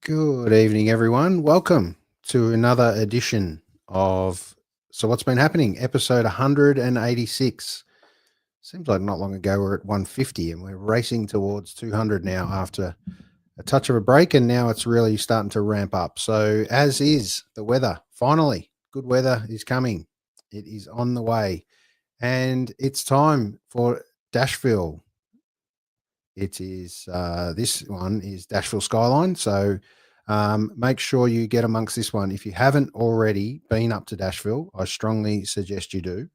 Good evening, everyone. Welcome to another edition of So What's Been Happening, episode 186. Seems like not long ago we're at 150 and we're racing towards 200 now after a touch of a break, and now it's really starting to ramp up. So as is the weather, finally, good weather is coming. It is on the way, and it's time for Dashville. It is this one is Dashville Skyline. So make sure you get amongst this one. If you haven't already been up to Dashville, I strongly suggest you do.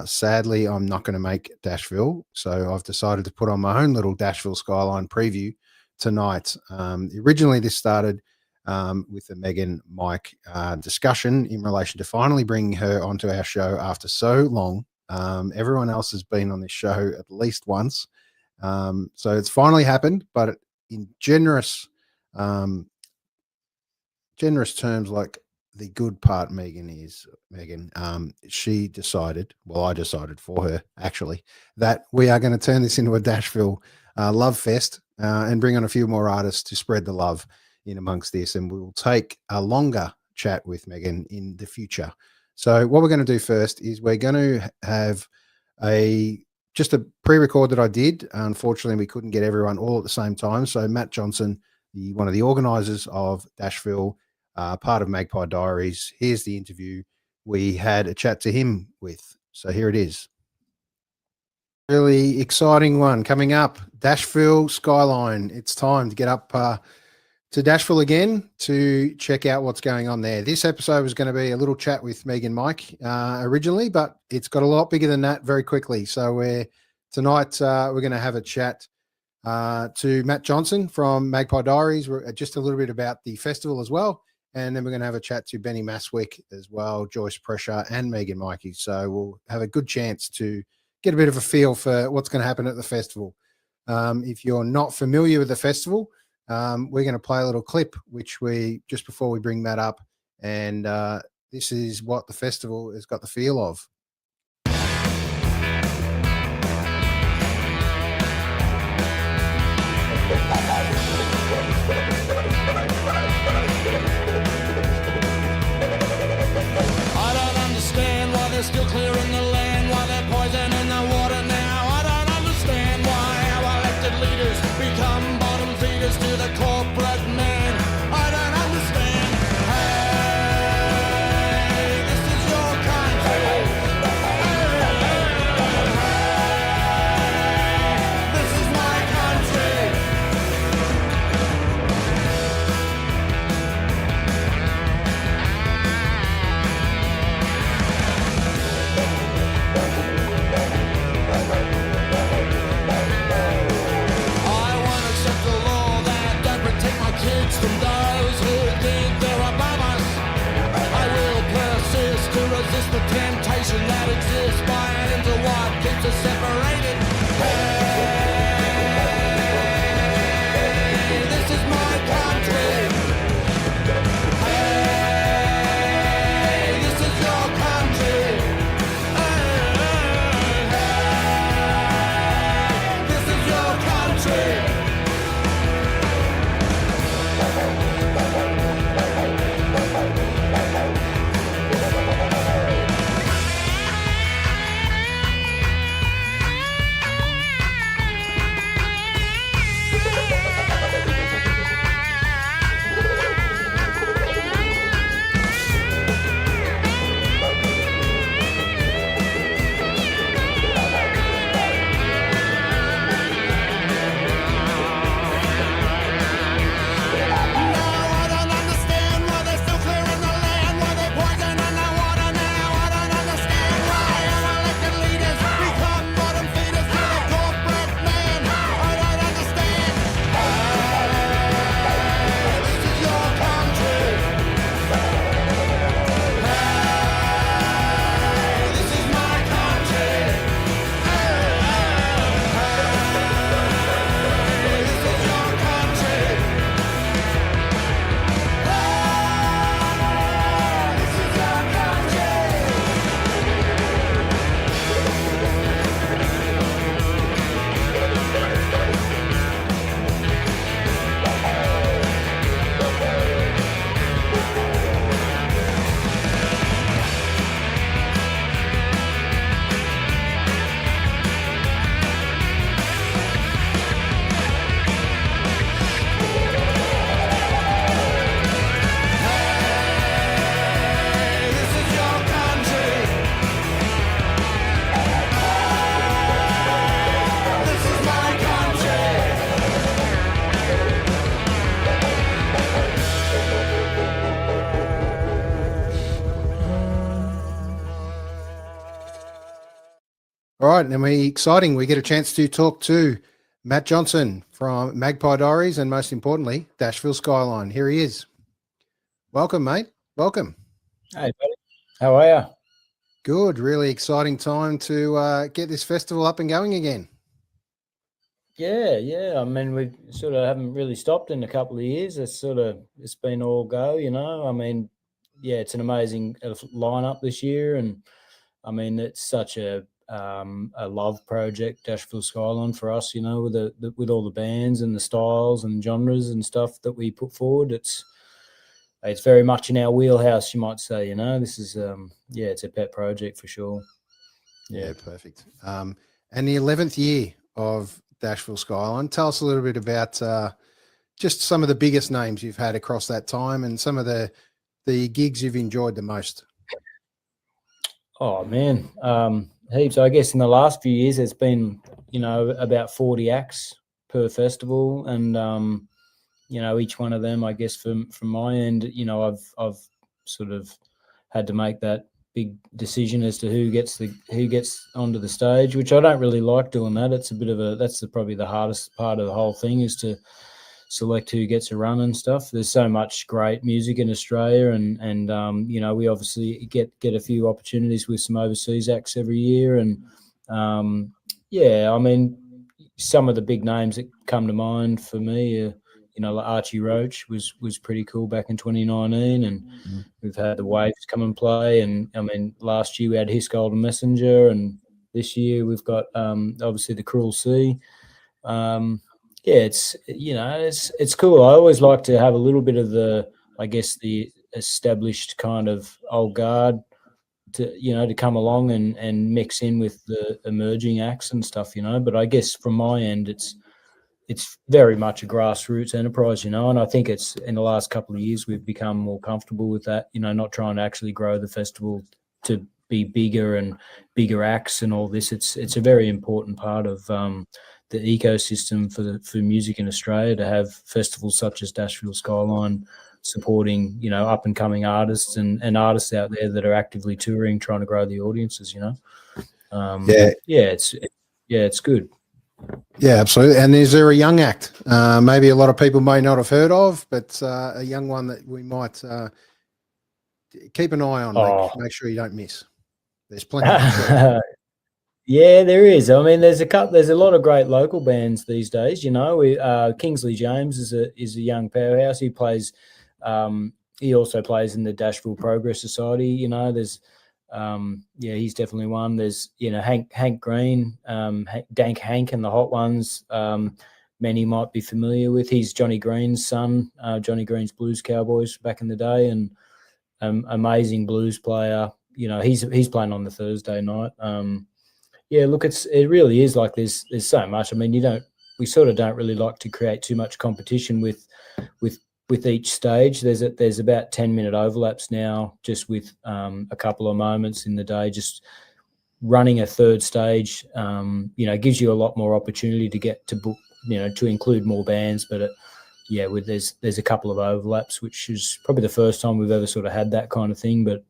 Sadly, I'm not going to make Dashville, so I've decided to put on my own little Dashville Skyline preview tonight. Originally, this started with the Meghan Maike discussion in relation to finally bringing her onto our show after so long. Everyone else has been on this show at least once. So it's finally happened, but in generous terms, like the good part, Meghan, she decided, well, I decided for her actually, that we are going to turn this into a Dashville love fest and bring on a few more artists to spread the love in amongst this. And we will take a longer chat with Meghan in the future. So what we're going to do first is we're going to have just a pre-record that I did. Unfortunately, we couldn't get everyone all at the same time. So Matt Johnston, one of the organisers of Dashville, part of Magpie Diaries, here's the interview we had a chat to him with. So here it is. Really exciting one coming up, Dashville Skyline. It's time to get up to Dashville again to check out what's going on there. This episode was going to be a little chat with Meghan Maike originally, but it's got a lot bigger than that very quickly. So tonight we're going to have a chat to Matt Johnston from Magpie Diaries, just a little bit about the festival as well. And then we're going to have a chat to Mastwyk as well, Joyce, Prescher, and Meghan Maike. So we'll have a good chance to get a bit of a feel for what's going to happen at the festival. If you're not familiar with the festival, we're going to play a little clip, which just before we bring that up. And this is what the festival has got the feel of. I don't understand why they're still clearing the land, why they're poisoning the water now. I don't understand why our elected leaders become bottom feeders to the corporate man. I don't understand. Hey, this is your country. Hey, this is my country. All right, and exciting. We get a chance to talk to Matt Johnston from Magpie Diaries and, most importantly, Dashville Skyline. Here he is. Welcome, mate. Welcome. Hey, buddy. How are you? Good. Really exciting time to get this festival up and going again. Yeah. I mean, we sort of haven't really stopped in a couple of years. It's been all go, you know. I mean, yeah, it's an amazing lineup this year, and I mean, it's such a love project, Dashville Skyline, for us, you know, with all the bands and the styles and genres and stuff that we put forward. It's very much in our wheelhouse, you might say. You know, this is it's a pet project for sure. Yeah, perfect. And the 11th year of Dashville Skyline. Tell us a little bit about just some of the biggest names you've had across that time and some of the gigs you've enjoyed the most. Oh man, heaps. I guess in the last few years, there's been, you know, about 40 acts per festival, and you know, each one of them, I guess from my end, you know, I've sort of had to make that big decision as to who gets onto the stage, which I don't really like doing that. It's a bit of that's probably the hardest part of the whole thing, is to select who gets a run and stuff. There's so much great music in Australia, and you know, we obviously get a few opportunities with some overseas acts every year, and yeah, I mean, some of the big names that come to mind for me are, you know, like Archie Roach was pretty cool back in 2019, and we've had the Waves come and play, and I mean, last year we had His Golden Messenger, and this year we've got obviously the Cruel Sea. Yeah, it's, you know, it's cool. I always like to have a little bit of the, I guess, the established kind of old guard to, you know, to come along and mix in with the emerging acts and stuff, you know. But I guess from my end, it's very much a grassroots enterprise, you know, and I think it's, in the last couple of years, we've become more comfortable with that, you know, not trying to actually grow the festival to be bigger and bigger acts and all this. It's a very important part of the ecosystem for music in Australia, to have festivals such as Dashville Skyline supporting, you know, up and coming artists and artists out there that are actively touring, trying to grow the audiences, you know. It's good. Yeah, absolutely. And is there a young act maybe a lot of people may not have heard of, but a young one that we might keep an eye on, make sure you don't miss? There's plenty. Yeah, there is. I mean, there's a lot of great local bands these days, you know. Kingsley James is a young powerhouse. He plays he also plays in the Dashville Progress Society, you know. There's he's definitely one. There's, you know, Hank Green, Dank Hank and the Hot Ones. Many might be familiar with. He's Johnny Green's son, Johnny Green's Blues Cowboys back in the day, and amazing blues player. You know, he's playing on the Thursday night. Yeah, look, it really is like there's so much. I mean, we sort of don't really like to create too much competition with each stage. There's about 10-minute overlaps now, just with a couple of moments in the day. Just running a third stage, you know, gives you a lot more opportunity to get to book, you know, to include more bands. But there's a couple of overlaps, which is probably the first time we've ever sort of had that kind of thing. But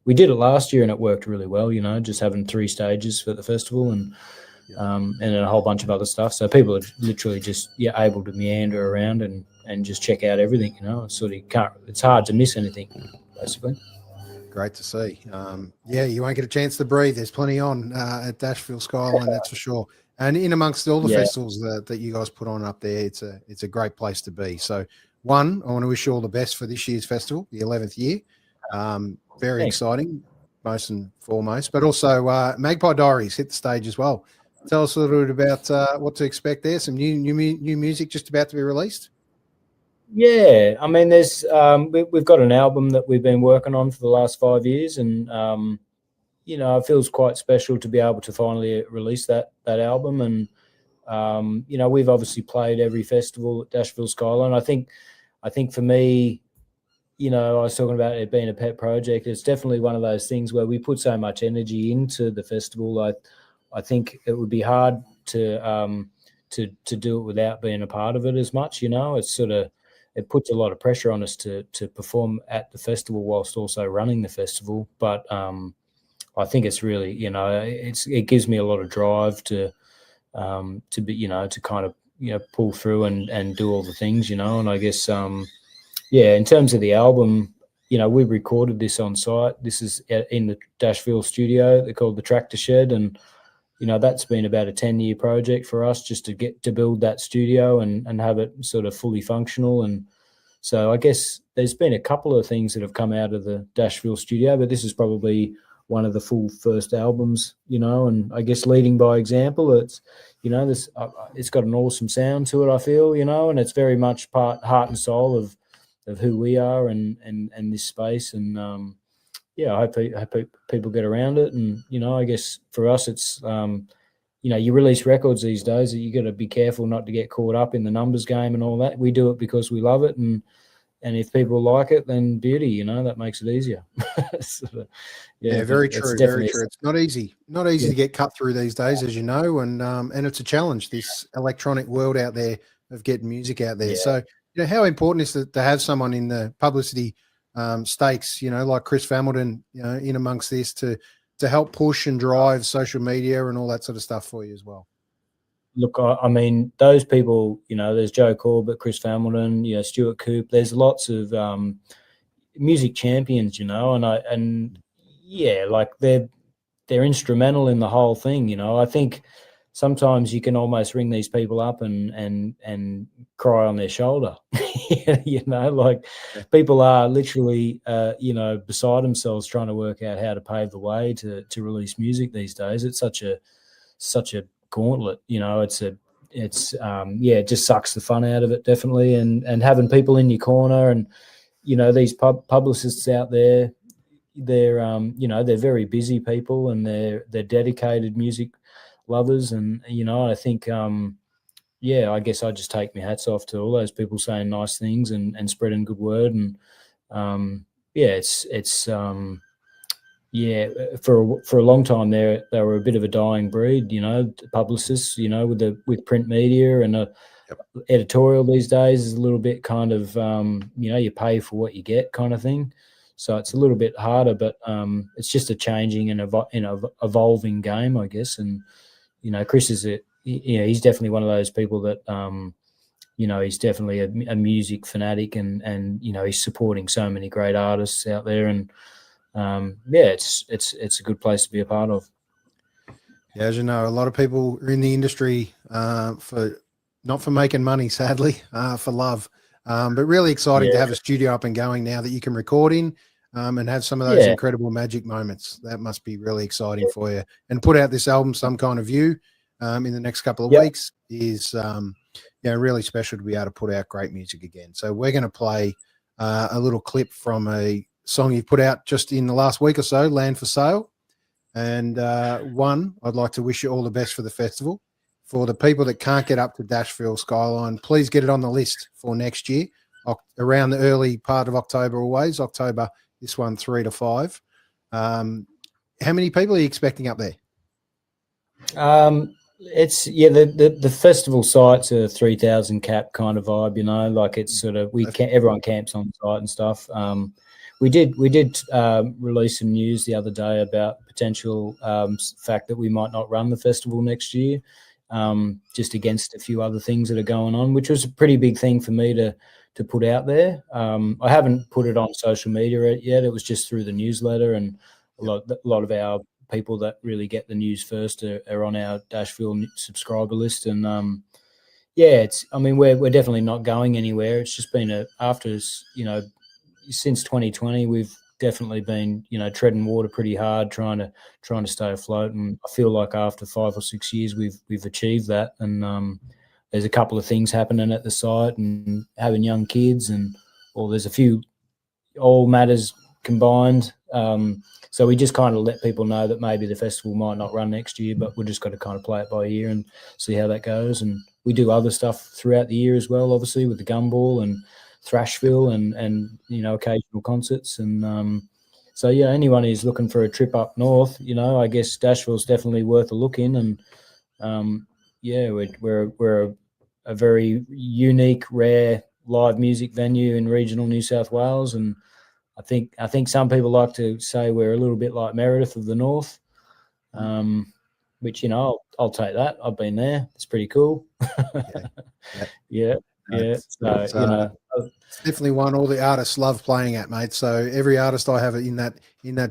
we did it last year and it worked really well, you know, just having 3 stages for the festival and a whole bunch of other stuff. So people are literally just able to meander around and just check out everything, you know. It's hard to miss anything, basically. Great to see. You won't get a chance to breathe. There's plenty on at Dashville Skyline, that's for sure. And in amongst all the festivals that you guys put on up there, it's a great place to be. So, I want to wish you all the best for this year's festival, the 11th year. Very Thanks. Exciting, most and foremost, but also Magpie Diaries hit the stage as well. Tell us a little bit about what to expect there. Some new music just about to be released. Yeah, I mean, there's we've got an album that we've been working on for the last 5 years, and you know, it feels quite special to be able to finally release that album. And you know, we've obviously played every festival at Dashville Skyline. I think for me, you know, I was talking about it being a pet project. It's definitely one of those things where we put so much energy into the festival. I think it would be hard to do it without being a part of it as much. You know, it puts a lot of pressure on us to perform at the festival whilst also running the festival. But I think it's really, it gives me a lot of drive to be, to kind of, pull through and do all the things, and I guess, in terms of the album, we recorded this on site. This is in the Dashville studio. They're called the Tractor Shed. And, that's been about a 10-year project for us, just to build that studio and have it sort of fully functional. And so I guess there's been a couple of things that have come out of the Dashville studio, but this is probably one of the full first albums, and I guess leading by example. It's, this it's got an awesome sound to it, I feel, and it's very much part heart and soul of who we are and this space. And I hope people get around it. And I guess for us, it's you release records these days that you got to be careful not to get caught up in the numbers game and all that. We do it because we love it, and if people like it, then beauty, that makes it easier. So, very true. Very true. It's not easy to get cut through these days, as you know, and it's a challenge, this electronic world out there of getting music out there. So, how important is it to have someone in the publicity stakes, like Chris Familton, in amongst this to help push and drive social media and all that sort of stuff for you as well? Look, I mean, those people, there's Joe Corbett, Chris Familton, Stuart Coop. There's lots of music champions, and like they're instrumental in the whole thing. I think sometimes you can almost ring these people up and cry on their shoulder. Like people are literally, beside themselves trying to work out how to pave the way to release music these days. It's such a gauntlet, it just sucks the fun out of it, definitely. And having people in your corner and, these publicists out there, they're, they're very busy people, and they're dedicated music lovers. And, I think, I guess I just take my hats off to all those people saying nice things and spreading good word. And, for a long time there, they were a bit of a dying breed, publicists, with print media, and editorial these days is a little bit kind of, you pay for what you get kind of thing. So it's a little bit harder, but it's just a changing and evolving game, I guess. And, Chris is he's definitely one of those people that, he's definitely a music fanatic, and he's supporting so many great artists out there. And, it's a good place to be a part of. Yeah, as you know, a lot of people are in the industry not for making money, sadly, for love. But really exciting to have a studio up and going now that you can record in and have some of those incredible magic moments. That must be really exciting for you. And put out this album, Some Kind of You, in the next couple of weeks is really special to be able to put out great music again. So we're going to play a little clip from a song you've put out just in the last week or so, Land for Sale. And I'd like to wish you all the best for the festival. For the people that can't get up to Dashville Skyline, please get it on the list for next year, around the early part of October always. October, this one, 3 to 5. How many people are you expecting up there? It's the festival site's a 3,000 cap kind of vibe, like it's sort of everyone camps on site and stuff. We did release some news the other day about potential fact that we might not run the festival next year, just against a few other things that are going on, which was a pretty big thing for me to put out there. I haven't put it on social media yet. It was just through the newsletter, and a lot of our people that really get the news first are on our Dashville subscriber list. And we're definitely not going anywhere. It's just been since 2020, we've definitely been, treading water pretty hard, trying to stay afloat. And I feel like after 5 or 6 years, we've achieved that. And there's a couple of things happening at the site, and having young kids, and there's a few all matters combined. So we just kind of let people know that maybe the festival might not run next year, but we're just got to kind of play it by ear and see how that goes. And we do other stuff throughout the year as well, obviously, with the Gumball and Thrashville and occasional concerts. And so anyone who's looking for a trip up north, I guess Dashville's definitely worth a look in. And we're a very unique, rare live music venue in regional New South Wales, and I think some people like to say we're a little bit like Meredith of the North, which, you know, I'll take that. I've been there. It's pretty cool. Yeah. So, you know, it's definitely one all the artists love playing at, mate. So every artist I have in that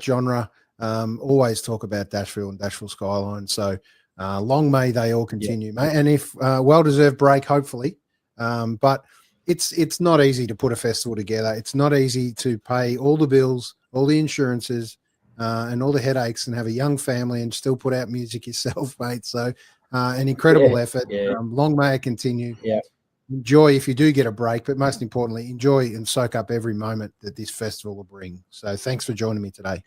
genre always talk about Dashville and Dashville Skyline. So long may they all continue, mate. And if well-deserved break, hopefully. But it's not easy to put a festival together. It's not easy to pay all the bills, all the insurances, and all the headaches, and have a young family and still put out music yourself, mate. So an incredible effort. Long may it continue. Enjoy if you do get a break, but most importantly, enjoy and soak up every moment that this festival will bring. So thanks for joining me today.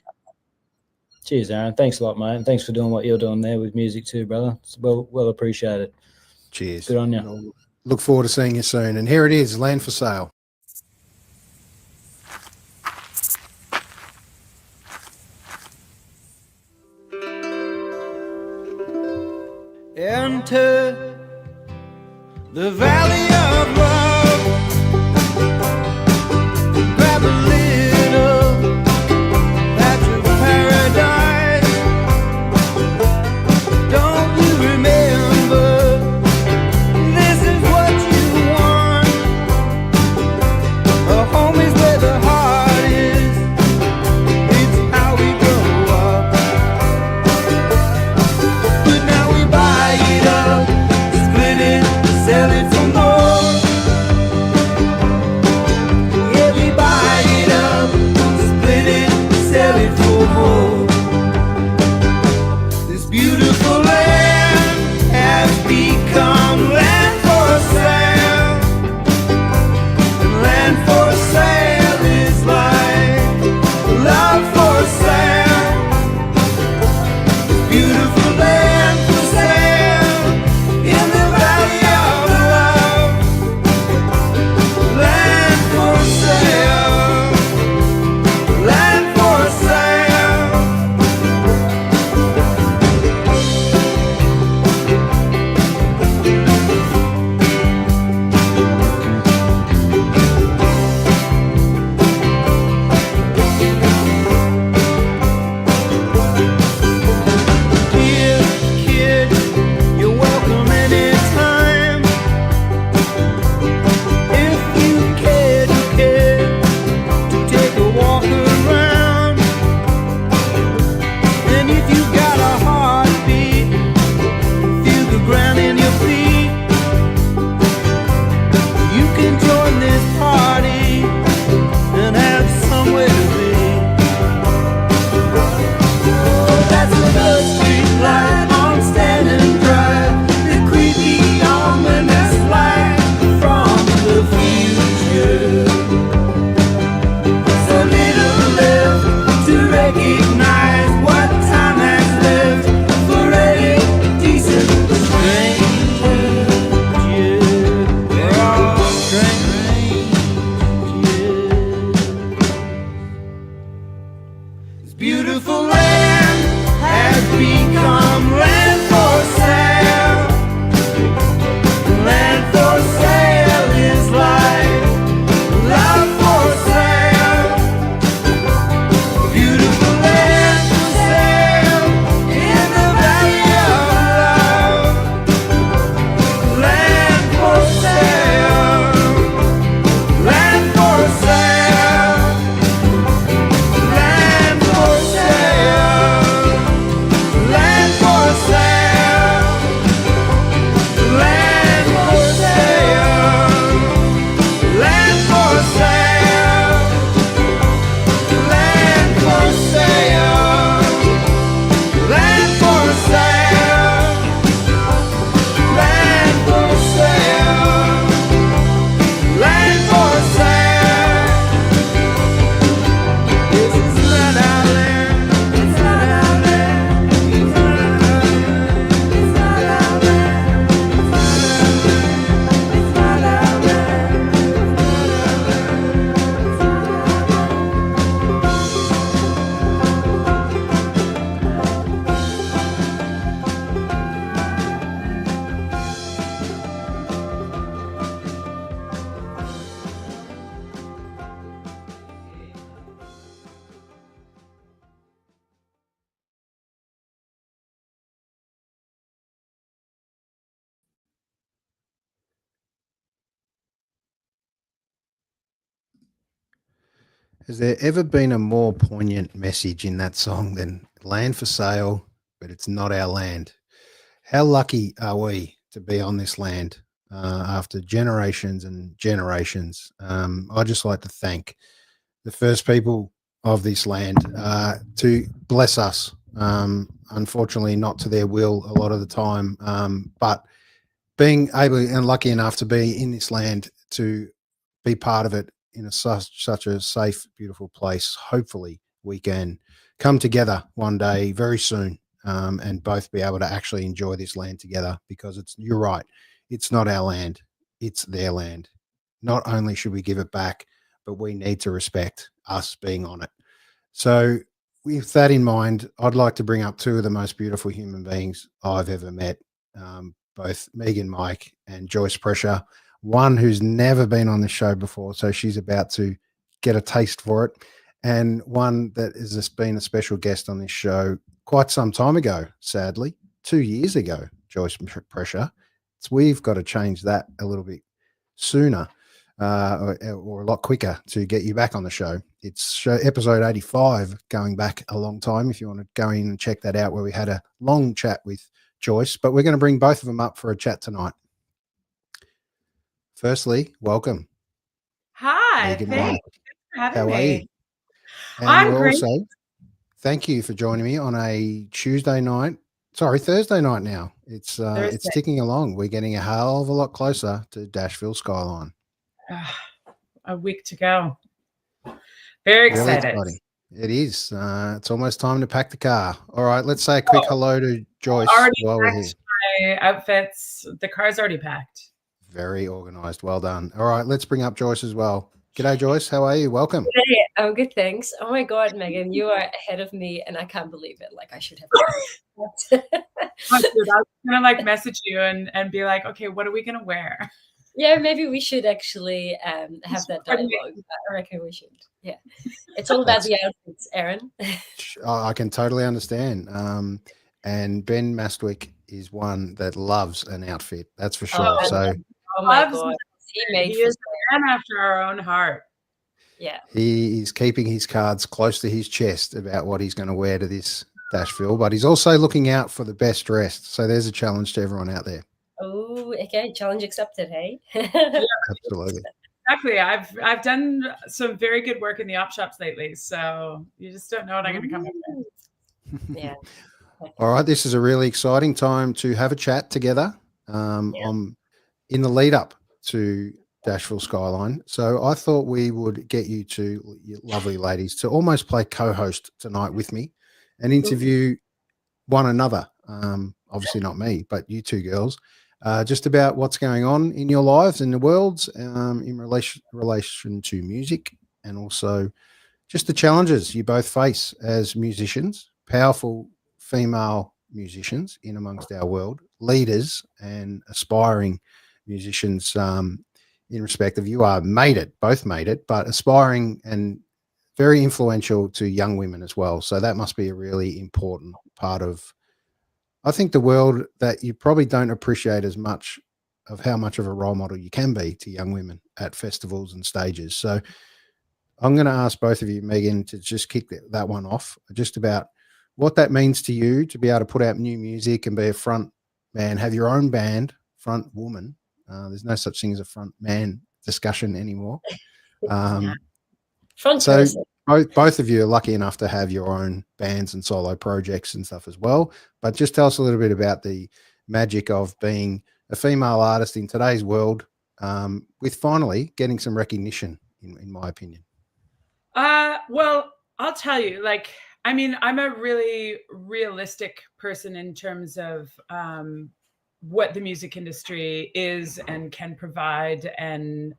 Cheers, Aaron. Thanks a lot, mate. And thanks for doing what you're doing there with music too, brother. It's well appreciated. Cheers. Good on you. Look forward to seeing you soon. And here it is, Land for Sale. Enter the valley of love. Grab a little patch of paradise. Don't you remember? This is what you want. A home is where the heart is. It's how we grow up. But now we buy it up, split it, sell it for more. Has there ever been a more poignant message in that song than land for sale, but it's not our land? How lucky are we to be on this land after generations and generations? I'd just like to thank the first people of this land to bless us. Unfortunately, not to their will a lot of the time, but being able and lucky enough to be in this land to be part of it in such a safe, beautiful place. Hopefully, we can come together one day very soon and both be able to actually enjoy this land together, because you're right, it's not our land, it's their land. Not only should we give it back, but we need to respect us being on it. So with that in mind, I'd like to bring up two of the most beautiful human beings I've ever met, both Meghan Maike and Joyce Prescher. One who's never been on the show before, so she's about to get a taste for it, and one that has just been a special guest on this show quite some time ago, sadly, 2 years ago, Joyce Prescher. So we've got to change that a little bit sooner or a lot quicker to get you back on the show. It's episode 85, going back a long time, if you want to go in and check that out, where we had a long chat with Joyce, but we're going to bring both of them up for a chat tonight. Firstly, welcome. Hi, Meghan thanks Maike. for having How are me. you? And I'm great. also, thank you for joining me on a Thursday night now. It's Thursday. ticking along. We're getting a hell of a lot closer to Dashville Skyline. A week to go. Very Really excited. exciting. It is. It's almost time to pack the car. All right, let's say a quick hello to Joyce Already while we're here. packed my outfits. The car's already packed. Very organized. Well done. All right, let's bring up Joyce as well. G'day, Joyce. How are you? Welcome. Hey, I'm good, thanks. Oh my God, Meghan, you are ahead of me, and I can't believe it. Like, I should have. Oh, dude, I was gonna like message you and be like, okay, what are we gonna wear? Yeah, maybe we should actually have that dialogue. I reckon we should. Yeah, it's all about the outfits, Aaron. I can totally understand. And Ben Mastwyk is one that loves an outfit. That's for sure. Oh my God, He is a man after our own heart. Yeah, he is keeping his cards close to his chest about what he's going to wear to this Dashville, but he's also looking out for the best dressed. So there's a challenge to everyone out there. Oh, okay. Challenge accepted, hey? Yeah, absolutely. Exactly. I've done some very good work in the op shops lately, so you just don't know what I'm going to come up with. Yeah. All right. This is a really exciting time to have a chat together. In the lead up to Dashville Skyline. So I thought we would get you two, you lovely ladies, to almost play co-host tonight with me and interview one another. Obviously not me, but you two girls, just about what's going on in your lives and the worlds in relation to music, and also just the challenges you both face as musicians, powerful female musicians in amongst our world, leaders and aspiring musicians in respect of you are both made it, but aspiring and very influential to young women as well. So that must be a really important part of, I think, the world that you probably don't appreciate as much of how much of a role model you can be to young women at festivals and stages. So I'm going to ask both of you, Meghan, to just kick that one off, just about what that means to you to be able to put out new music and be a front man, have your own band, front woman. There's no such thing as a front man discussion anymore. So both of you are lucky enough to have your own bands and solo projects and stuff as well. But just tell us a little bit about the magic of being a female artist in today's world, with finally getting some recognition, in my opinion. Well, I'll tell you, like, I mean, I'm a really realistic person in terms of what the music industry is and can provide, and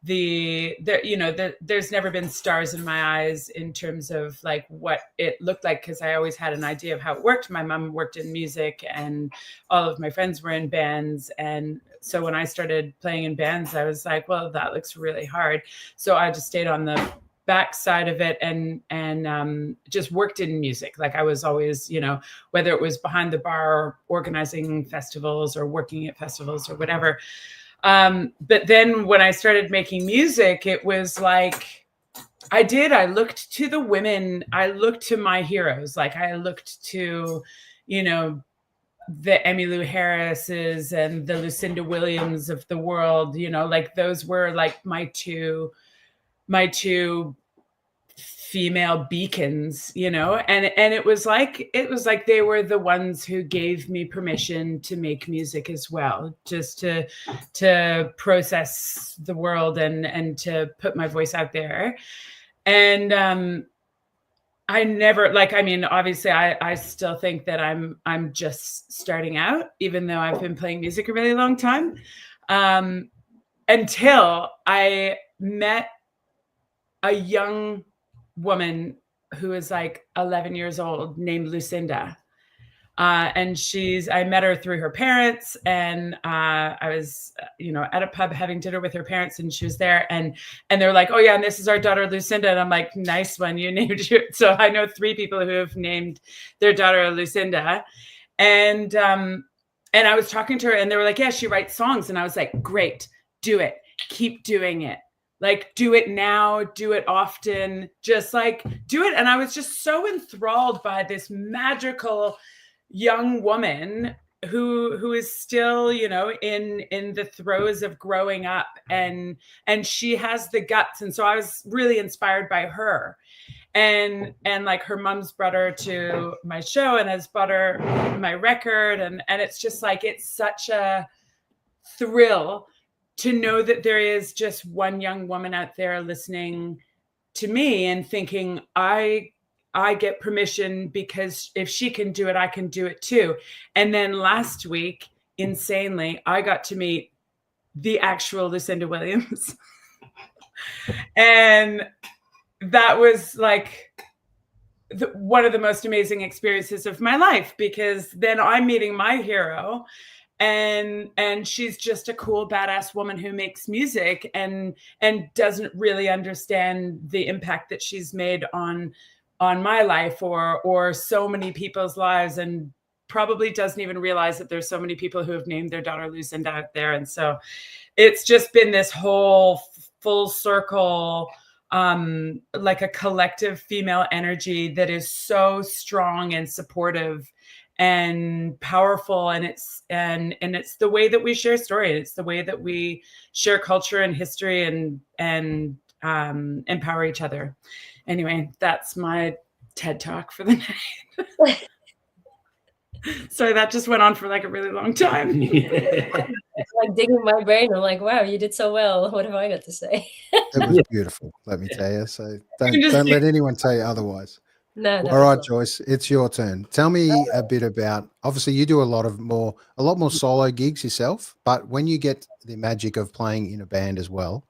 there's never been stars in my eyes in terms of like what it looked like, because I always had an idea of how it worked. My mom worked in music and all of my friends were in bands, and so when I started playing in bands, I was like, well, that looks really hard. So I just stayed on the back side of it and just worked in music. Like I was always, whether it was behind the bar or organizing festivals or working at festivals or whatever. But then when I started making music, it was like, I looked to the women, I looked to my heroes. Like I looked to, you know, the Emmylou Harrises and the Lucinda Williams of the world, you know, like those were like my two female beacons, you know, and it was like they were the ones who gave me permission to make music as well, just to process the world and to put my voice out there. And I never, like, I mean, obviously I still think that I'm just starting out, even though I've been playing music a really long time, until I met a young woman who is like 11 years old named Lucinda. And I met her through her parents, and I was, you know, at a pub having dinner with her parents, and she was there, and they're like, oh yeah, and this is our daughter Lucinda. And I'm like, nice one, you named you. So I know 3 people who have named their daughter Lucinda. And I was talking to her, and they were like, yeah, she writes songs. And I was like, great, do it, keep doing it. Like, do it now, do it often, just like do it. And I was just so enthralled by this magical young woman who is still, you know, in the throes of growing up, and she has the guts. And so I was really inspired by her, and like her mom's brought her to my show and has bought her my record. And it's just like, it's such a thrill to know that there is just one young woman out there listening to me and thinking, I get permission, because if she can do it, I can do it too. And then last week, insanely, I got to meet the actual Lucinda Williams. And that was like one of the most amazing experiences of my life, because then I'm meeting my hero, and she's just a cool, badass woman who makes music and doesn't really understand the impact that she's made on my life or so many people's lives, and probably doesn't even realize that there's so many people who have named their daughter Lucinda out there. And so it's just been this whole full circle, like a collective female energy that is so strong and supportive and powerful. And it's the way that we share story. It's the way that we share culture and history and empower each other. Anyway, that's my TED talk for the night. Sorry, that just went on for like a really long time. Like digging my brain. I'm like, wow, you did so well. What have I got to say? It was beautiful, let me tell you. So don't let anyone tell you otherwise. No. All right, Joyce, it's your turn. Tell me a bit about, obviously you do a lot more solo gigs yourself, but when you get the magic of playing in a band as well,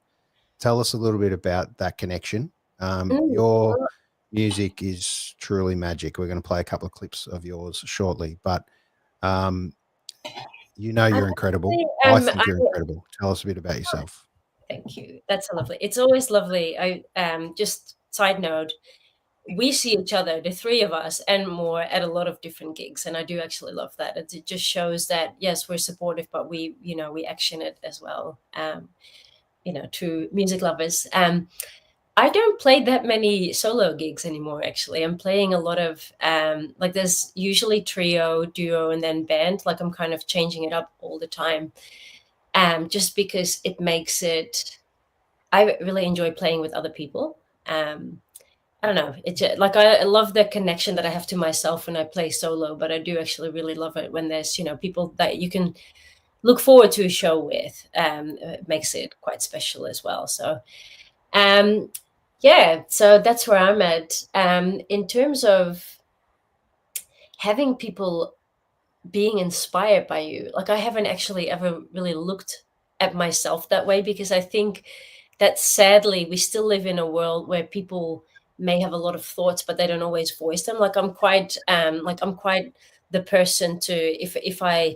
tell us a little bit about that connection. Your music is truly magic. We're going to play a couple of clips of yours shortly, but you know you're incredible. I think you're incredible. Tell us a bit about yourself. Thank you. That's so lovely. It's always lovely. Just side note, we see each other, the 3 of us and more, at a lot of different gigs, and I do actually love that. It just shows that yes, we're supportive, but we action it as well. To music lovers. I don't play that many solo gigs anymore, actually. I'm playing a lot of, like there's usually trio, duo, and then band. Like I'm kind of changing it up all the time, just because it makes it, I really enjoy playing with other people. I don't know. It's like, I love the connection that I have to myself when I play solo, but I do actually really love it when there's, people that you can look forward to a show with. It makes it quite special as well. So, so that's where I'm at. In terms of having people being inspired by you, like I haven't actually ever really looked at myself that way, because I think that sadly we still live in a world where people may have a lot of thoughts, but they don't always voice them. Like I'm quite the person to, if I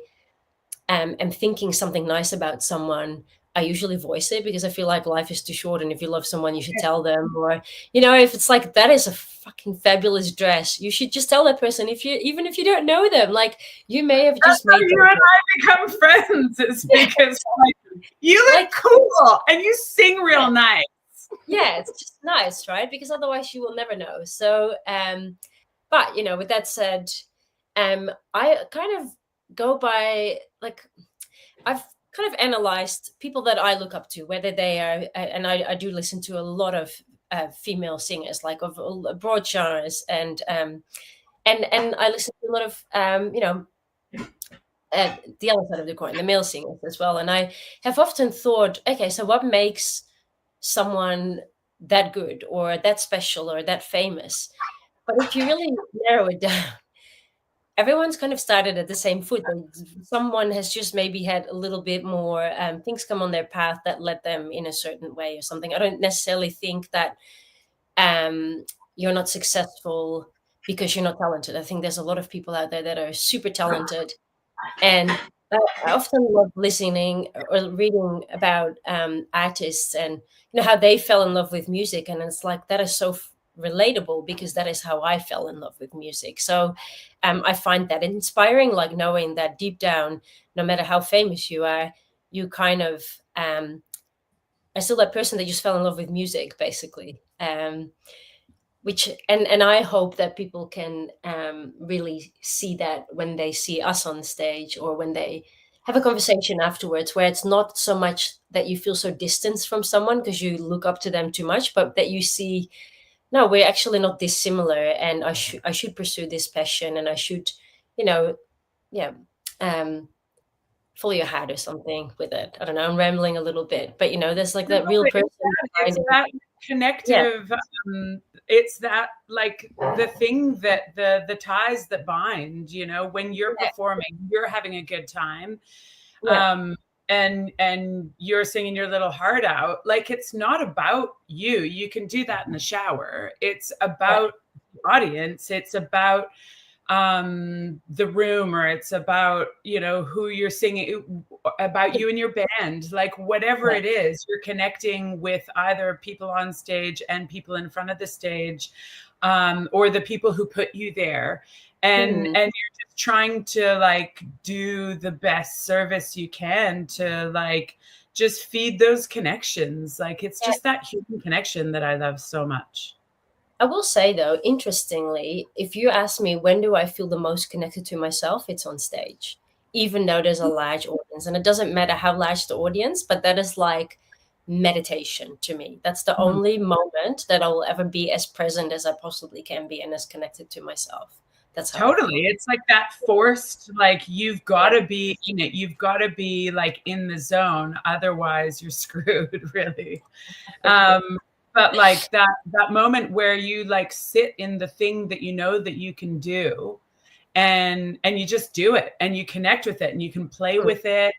am thinking something nice about someone, I usually voice it, because I feel like life is too short, and if you love someone, you should tell them. Or, if it's like, that is a fucking fabulous dress, you should just tell that person, even if you don't know them. Like, you may have just made you and I become friends. It's because like, You look Like- cool and you sing real nice. Yeah, it's just nice, right? Because otherwise you will never know. So, but with that said, I kind of go by, like, I've kind of analyzed people that I look up to, whether they are, and I do listen to a lot of female singers, like of broad genres, and I listen to a lot of the other side of the coin, the male singers as well. And I have often thought, okay, so what makes someone that good or that special or that famous? But if you really narrow it down, everyone's kind of started at the same foot. Someone has just maybe had a little bit more things come on their path that led them in a certain way or something. I don't necessarily think that you're not successful because you're not talented. I think there's a lot of people out there that are super talented. And I often love listening or reading about artists and how they fell in love with music. And it's like, that is so relatable, because that is how I fell in love with music. So I find that inspiring, like knowing that deep down, no matter how famous you are, you kind of are still that person that just fell in love with music, basically. Which and I hope that people can really see that when they see us on stage, or when they have a conversation afterwards, where it's not so much that you feel so distanced from someone because you look up to them too much, but that you see, no, we're actually not dissimilar, and I should pursue this passion, and I should, follow your heart or something with it. I don't know, I'm rambling a little bit, but there's like that real person. It's that connective. It's that, like, the thing that the ties that bind. When you're performing, you're having a good time. And you're singing your little heart out. Like, it's not about you. You can do that in the shower. It's about the audience. It's about the room, or it's about, who you're singing, about you and your band. Like, whatever it is, you're connecting with either people on stage and people in front of the stage, or the people who put you there. And you're just trying to, like, do the best service you can to, like, just feed those connections. Like, it's just that human connection that I love so much. I will say, though, interestingly, if you ask me when do I feel the most connected to myself, it's on stage, even though there's a large audience. And it doesn't matter how large the audience, but that is like meditation to me. That's the only moment that I will ever be as present as I possibly can be, and as connected to myself. That's how totally. It's like that forced, like, you've got to be in it. You've got to be, like, in the zone. Otherwise you're screwed, really. But like that moment where you, like, sit in the thing that that you can do, and you just do it, and you connect with it, and you can play with it.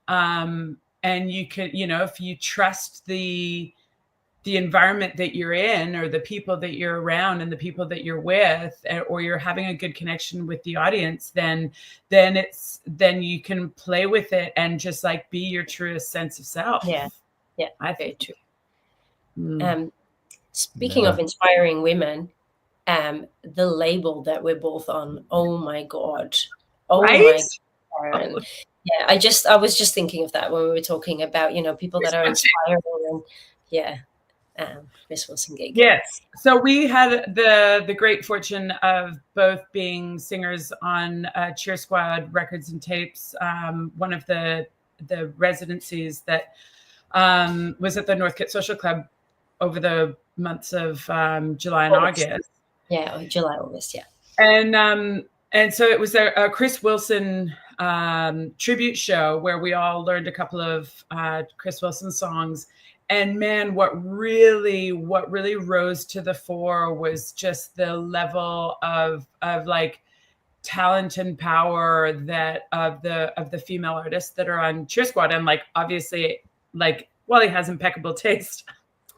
And you can, if you trust the environment that you're in, or the people that you're around, and the people that you're with, or you're having a good connection with the audience, then you can play with it and just, like, be your truest sense of self. Yeah. I Very think. true. Speaking of inspiring women, the label that we're both on, oh my God. Right? My God. Yeah, I was just thinking of that when we were talking about, people that are inspiring, and Miss Wilson gig. Yes. So we had the great fortune of both being singers on Cheer Squad Records and Tapes, one of the residencies that was at the Northcote Social Club over the months of July and August. Yeah, July, August, yeah. And so it was a Chris Wilson tribute show where we all learned a couple of Chris Wilson songs. And man, what really rose to the fore was just the level of like talent and power that of the female artists that are on Cheer Squad. And, like, obviously, like, Wally has impeccable taste.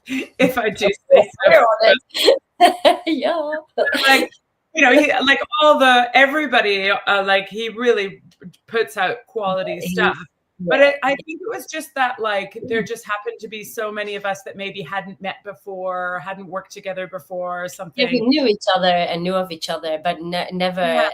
If I do say so. Yeah. Like, he, like, everybody, like, he really puts out quality stuff. But I think it was just that, like, there just happened to be so many of us that maybe hadn't met before, hadn't worked together before, or something. Yeah, we knew each other and knew of each other, but never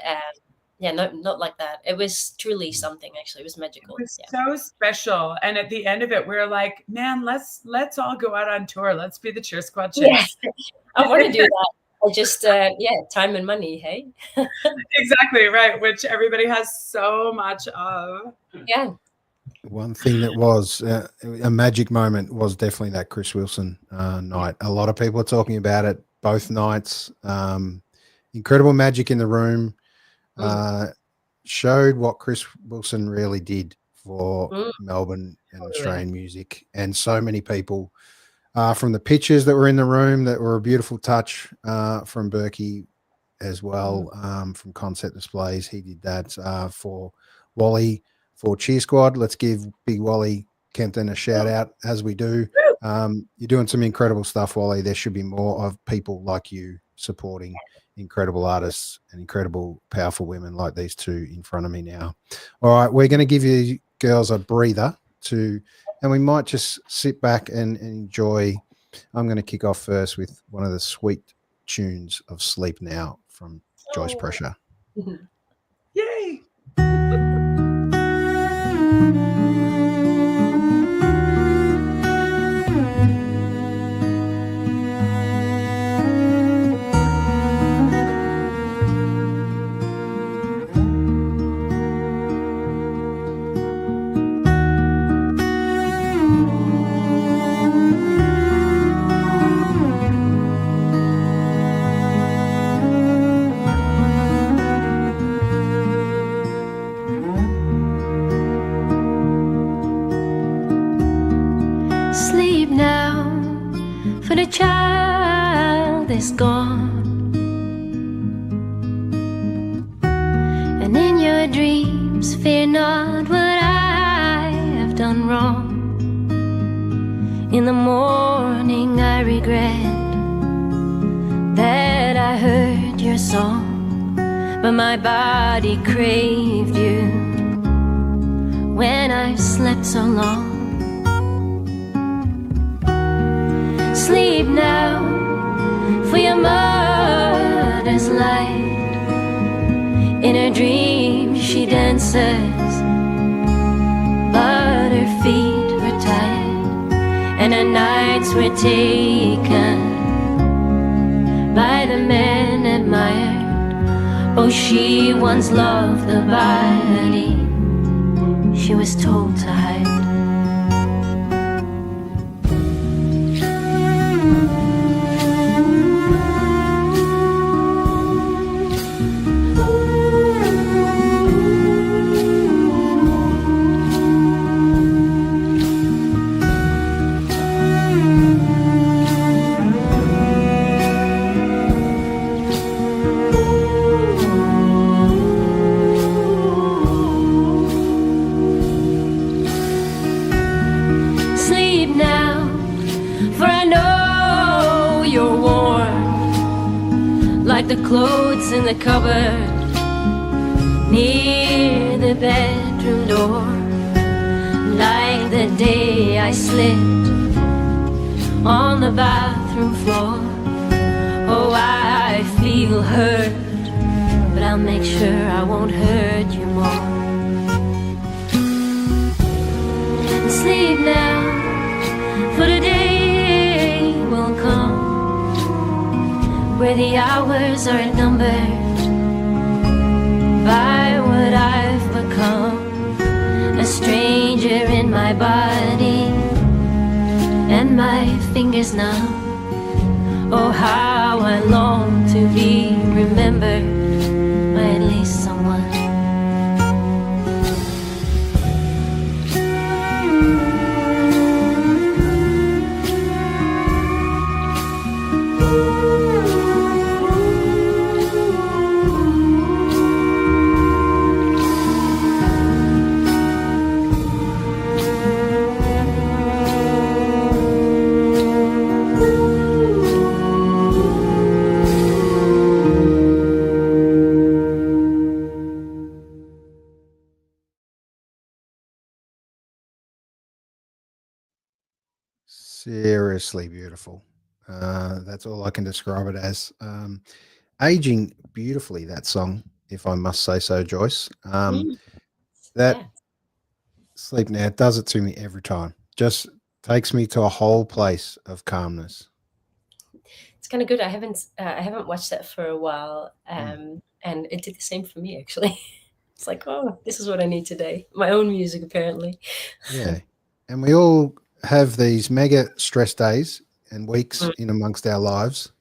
yeah, not like that. It was truly something. Actually, it was magical. It was Yeah. so special. And at the end of it, we were like, man, let's all go out on tour. Let's be the Cheer Squad chicks. Yes, I want to do that. I just time and money, hey. Exactly right, which everybody has so much of. Yeah. One thing that was a magic moment was definitely that Chris Wilson night. A lot of people are talking about it both nights. Incredible magic in the room. Showed what Chris Wilson really did for Melbourne and Australian music, and so many people from the pictures that were in the room that were a beautiful touch from Berkey as well, from concept displays. He did that for Wally, for Cheer Squad. Let's give Big Wally Kempton a shout out, as we do. You're doing some incredible stuff, Wally. There should be more of people like you supporting incredible artists and incredible, powerful women like these two in front of me now. All right, we're going to give you girls a breather and we might just sit back and enjoy. I'm going to kick off first with one of the sweet tunes of Sleep Now from Joyce Prescher. Yay! Sleep now, for the child is gone, and in your dreams fear not what I have done wrong. In the morning I regret that I heard your song, but my body craved you when I've slept so long. Sleep now, for your mother's light. In her dreams she dances, but her feet were tired, and her nights were taken by the men admired. Oh, she once loved the body she was told to hide. The clothes in the cupboard near the bedroom door, like the day I slipped on the bathroom floor. Oh, I feel hurt, but I'll make sure I won't hurt you more. Sleep now, for the day will come where the hours are numbered by what I've become, a stranger in my body and my fingers numb. Oh, how I long to be remembered by at least someone. Seriously beautiful. That's all I can describe it as. Aging beautifully, that song. if I must say so, Joyce. Mm. That Yeah. Sleep Now does it to me every time. Just takes me to a whole place of calmness. It's kind of good. I haven't watched that for a while, and it did the same for me actually. It's like, oh, this is what I need today. My own music, apparently. Yeah. And we all have these mega stress days and weeks in amongst our lives.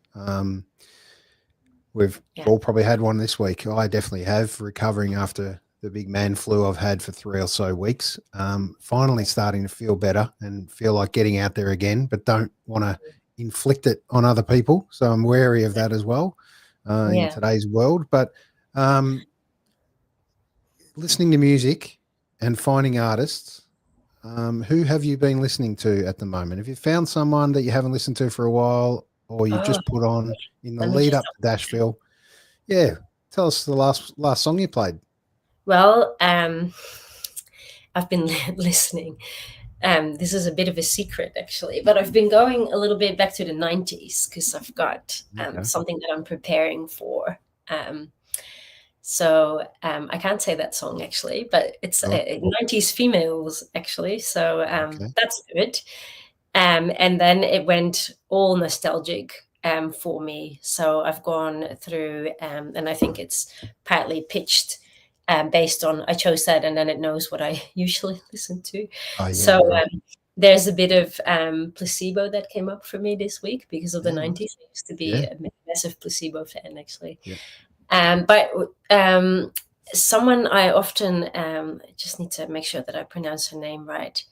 We've all probably had one this week. I definitely have, recovering after the big man flu I've had for 3 or so weeks. Finally starting to feel better and feel like getting out there again, but don't want to inflict it on other people. So I'm wary of that as well in today's world. But listening to music and finding artists, who have you been listening to at the moment? Have you found someone that you haven't listened to for a while, or you've just put on in the lead up to Dashville? Yeah. Tell us the last song you played. Well, I've been listening. This is a bit of a secret, actually, but I've been going a little bit back to the 90s because I've got something that I'm preparing for. So I can't say that song, actually, but it's 90s females, actually. So that's good. And then it went all nostalgic for me. So I've gone through, and I think it's partly pitched based on, I chose that and then it knows what I usually listen to. So there's a bit of Placebo that came up for me this week because of the 90s. I used to be a massive Placebo fan, actually. But someone I often just need to make sure that I pronounce her name right.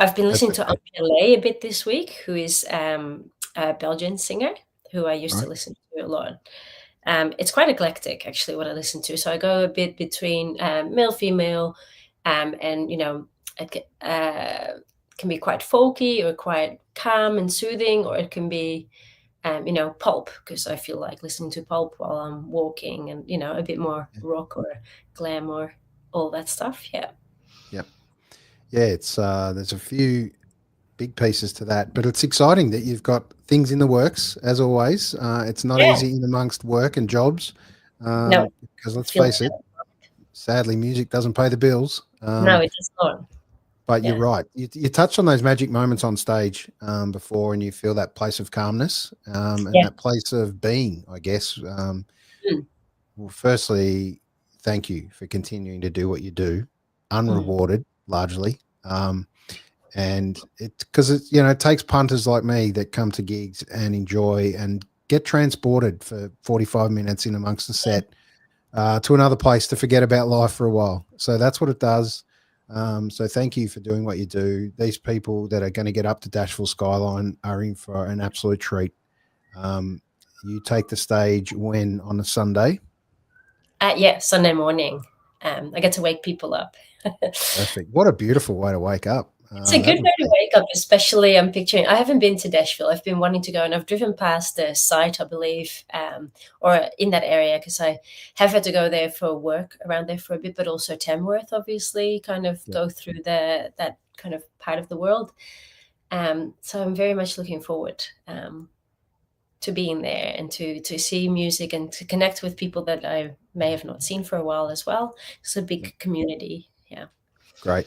I've been listening to Angela a bit this week, who is a Belgian singer who I used to listen to a lot. It's quite eclectic, actually, what I listen to. So I go a bit between male, female, and, you know, it can be quite folky or quite calm and soothing, or it can be, you know, pulp, because I feel like listening to pulp while I'm walking, and, you know, a bit more rock or glam or all that stuff. Yeah. Yeah, it's there's a few big pieces to that, but it's exciting that you've got things in the works, as always. It's not easy in amongst work and jobs, No, because let's face it, sadly, music doesn't pay the bills. No, it does not. But you're right. You touched on those magic moments on stage before, and you feel that place of calmness and that place of being, I guess. Well, firstly, thank you for continuing to do what you do, unrewarded largely. And because it, you know, it takes punters like me that come to gigs and enjoy and get transported for 45 minutes in amongst the set to another place to forget about life for a while. So that's what it does. So thank you for doing what you do. These people that are going to get up to Dashville Skyline are in for an absolute treat. You take the stage when on a Sunday? Sunday morning. I get to wake people up. Perfect. What a beautiful way to wake up. It's a good way to wake up, especially I'm picturing, I haven't been to Dashville. I've been wanting to go, and I've driven past the site, I believe, or in that area, because I have had to go there for work around there for a bit, but also Tamworth, obviously, kind of go through that kind of part of the world. So I'm very much looking forward to being there and to see music and to connect with people that I may have not seen for a while as well. It's a big community. Yeah. Great.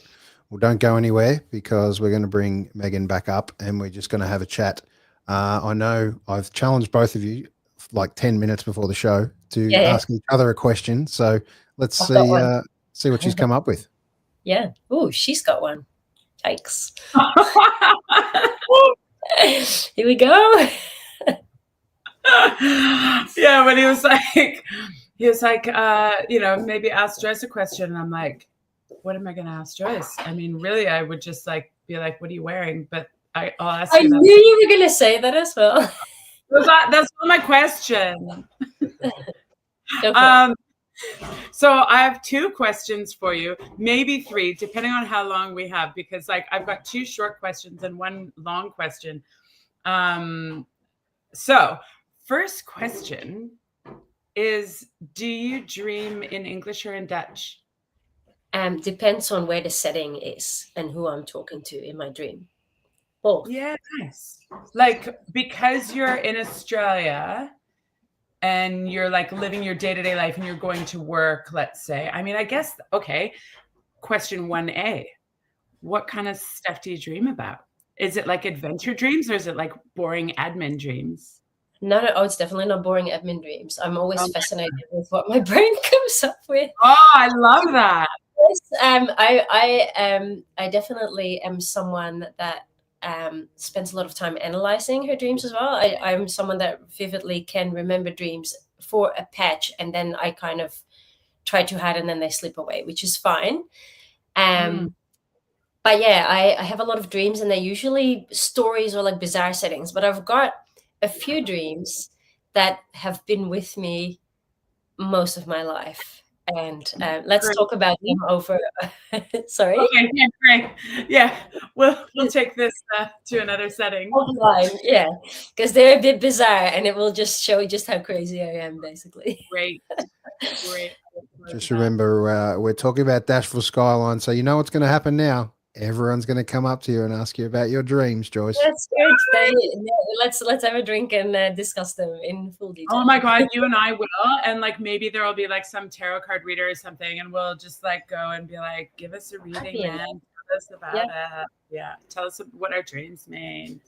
Well, don't go anywhere, because we're going to bring Meghan back up and we're just going to have a chat. I know I've challenged both of you like 10 minutes before the show to ask each other a question. So let's see what she's come up with. Yeah. Oh, she's got one. Yikes. Here we go. Yeah, when he was like, you know, maybe ask Joyce a question. And I'm like, what am I going to ask Joyce? I mean, really, I would just like be like, what are you wearing? But I'll ask you. I knew you were going to say that as well. That's not my question. So I have 2 questions for you, maybe 3, depending on how long we have, because like I've got 2 short questions and 1 long question. So first question is, do you dream in English or in Dutch? Depends on where the setting is and who I'm talking to in my dream. Both. Yes. Like, because you're in Australia, and you're like living your day-to-day life and you're going to work, let's say. I mean, I guess, okay, question 1A, what kind of stuff do you dream about? Is it like adventure dreams, or is it like boring admin dreams? No, it's definitely not boring admin dreams. I'm always fascinated with what my brain comes up with. Oh, I love that. I definitely am someone that spends a lot of time analyzing her dreams as well. I'm someone that vividly can remember dreams for a patch, and then I kind of try to hide, and then they slip away, which is fine. But yeah, I have a lot of dreams, and they're usually stories or like bizarre settings. But I've got a few dreams that have been with me most of my life. And let's talk about them over. Sorry. Okay, yeah, great. Yeah, we'll take this to another setting. Offline, yeah, because they're a bit bizarre, and it will just show just how crazy I am, basically. Great. Just remember, we're talking about Dashville Skyline, so you know what's going to happen now. Everyone's going to come up to you and ask you about your dreams, Joyce. That's good. Let's have a drink and discuss them in full detail. Oh my God, you and I will, and like maybe there will be like some tarot card reader or something, and we'll just like go and be like, give us a reading, man. Tell us about it. Yeah, tell us what our dreams mean.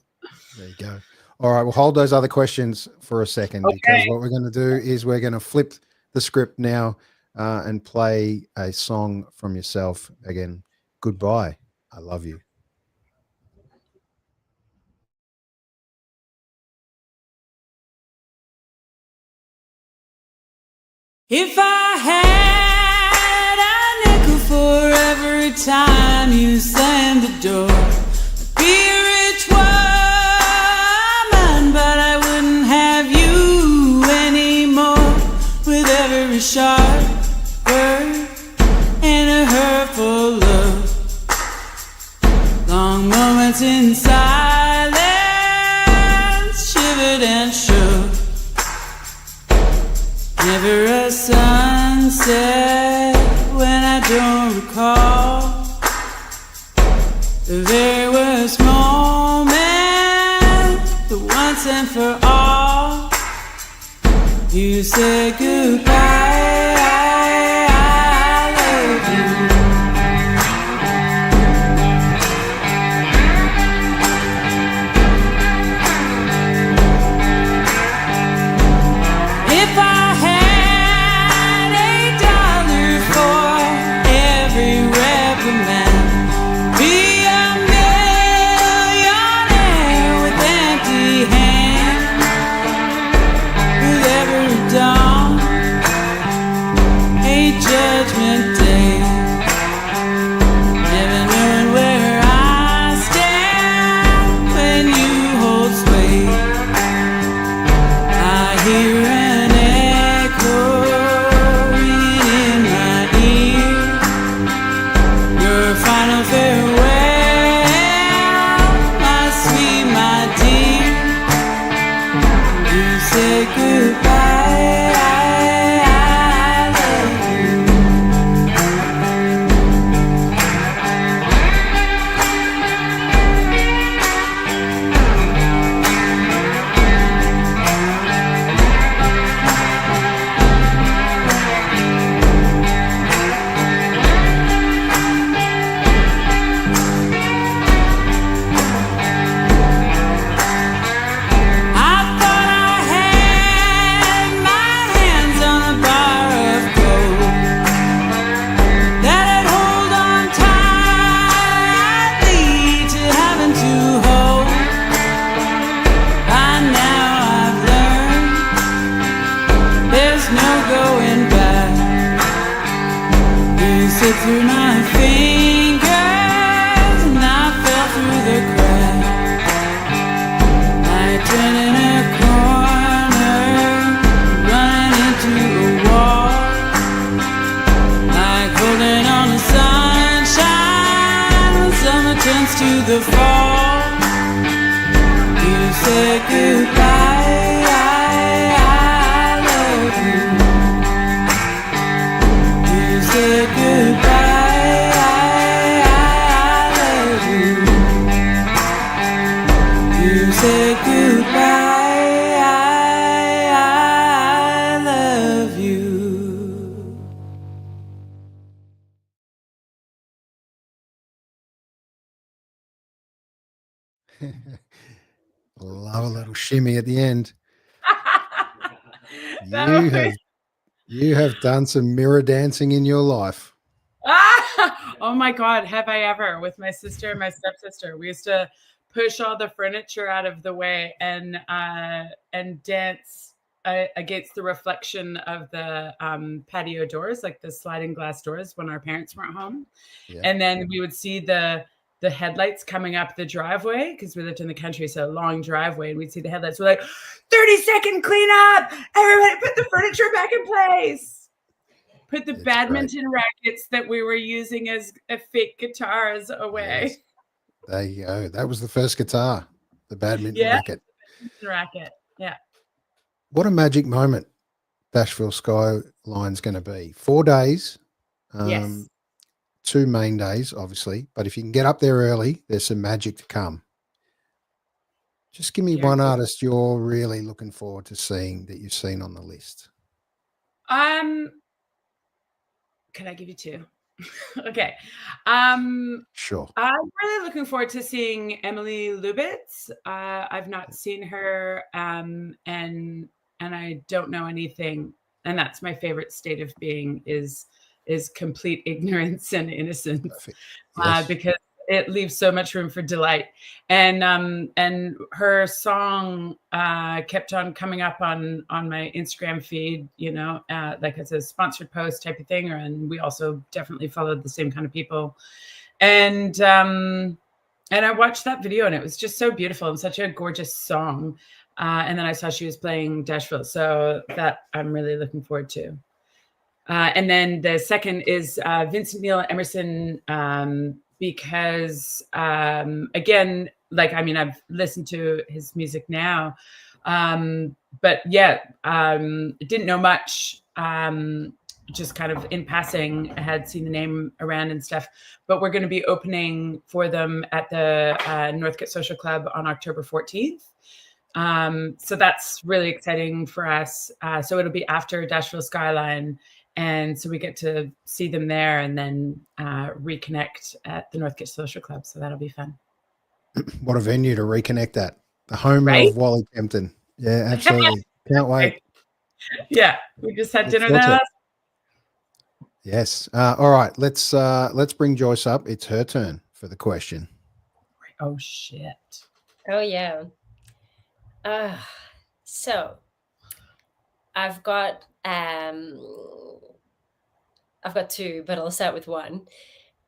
There you go. All right, we'll hold those other questions for a second, because what we're going to do is we're going to flip the script now and play a song from yourself again. Goodbye. I love you. If I had a nickel for every time you slammed the door, I'd be a rich woman, but I wouldn't have you anymore. With every sharp word and a hurtful look, long moments in silence, shivered and shook. Never a sunset when I don't recall the very worst moment, the once and for all. You said goodbye. Through my fingers, and I fell through the crack. Like turning a corner, running into a wall. Like holding on to sunshine when summer turns to the fall. You said goodbye, I love you. You said goodbye. Say goodbye, I Love a little shimmy at the end. That You have done some mirror dancing in your life. Oh my God, have I ever, with my sister and my stepsister. We used to push all the furniture out of the way and dance against the reflection of the patio doors, like the sliding glass doors when our parents weren't home. Yeah. And then we would see the headlights coming up the driveway because we lived in the country, so long driveway, and we'd see the headlights. We're like, 30-second cleanup. Everybody put the furniture back in place. Put the badminton rackets that we were using as fake guitars away. Yes. There you go. That was the first guitar, the badminton racket. Racket. Yeah. What a magic moment Dashville Skyline's going to be. 4 days. Yes. 2 main days, obviously. But if you can get up there early, there's some magic to come. Just give me one artist you're really looking forward to seeing that you've seen on the list. Can I give you 2? Okay. Sure. I'm really looking forward to seeing Emily Lubitz. I've not seen her, and I don't know anything. And that's my favorite state of being is complete ignorance and innocence, Yes. because it leaves so much room for delight. And her song kept on coming up on my Instagram feed, like as a sponsored post type of thing. And we also definitely followed the same kind of people. And I watched that video and it was just so beautiful and such a gorgeous song. And then I saw she was playing Dashville. So that I'm really looking forward to. And then the second is Vincent Neil Emerson, because again, I've listened to his music now, but didn't know much, just kind of in passing. I had seen the name around and stuff, but we're going to be opening for them at the Northcote Social Club on October 14th. So that's really exciting for us. So it'll be after Dashville Skyline. And so we get to see them there and then reconnect at the Northcote Social Club. So that'll be fun. What a venue to reconnect at. The home of Wally Kempton. Yeah, absolutely. Can't wait. Yeah, we just had dinner there. Yes. All right. Let's bring Joyce up. It's her turn for the question. Oh, shit. Oh, yeah. So I've got 2, but I'll start with one.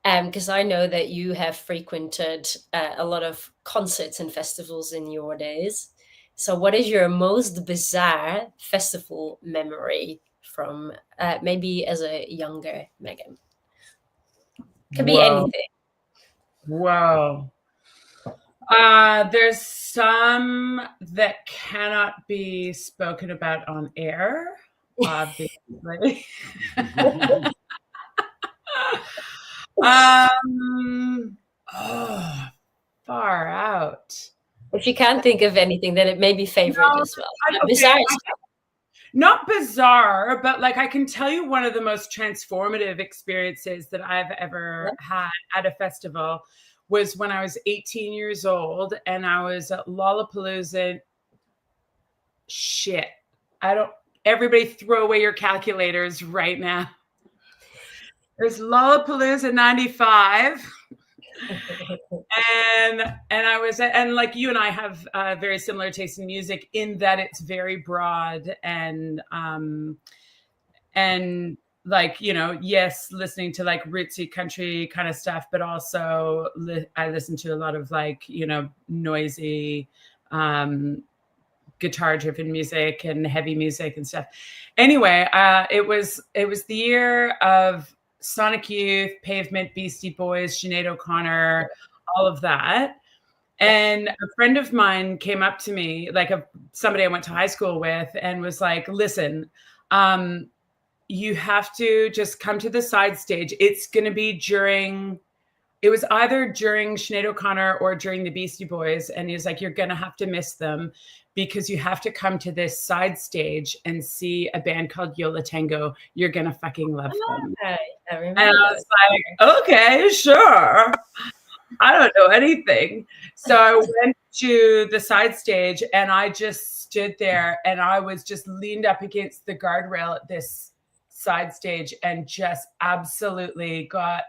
Because I know that you have frequented a lot of concerts and festivals in your days. So what is your most bizarre festival memory from maybe as a younger Meghan? Could be anything. Wow. There's some that cannot be spoken about on air, obviously. Far out. If you can't think of anything, then it may be favorite as well. Bizarre. Not bizarre, but I can tell you one of the most transformative experiences that I've ever had at a festival was when I was 18 years old and I was at Lollapalooza. Shit. Everybody throw away your calculators right now. There's Lollapalooza 95. and I was, and like you and I have very similar taste in music in that it's very broad and like, yes, listening to like rootsy country kind of stuff, but also I listen to a lot of like, noisy, guitar driven music and heavy music and stuff. Anyway, it was the year of Sonic Youth, Pavement, Beastie Boys, Sinead O'Connor, all of that. And a friend of mine came up to me, like somebody I went to high school with, and was like, listen, you have to just come to the side stage. It's going to be it was either during Sinead O'Connor or during the Beastie Boys. And he was like, you're going to have to miss them because you have to come to this side stage and see a band called Yola Tango. You're going to fucking love them. I remember and I was like, okay, sure. I don't know anything. So I went to the side stage and I just stood there and I was just leaned up against the guardrail at this side stage and just absolutely got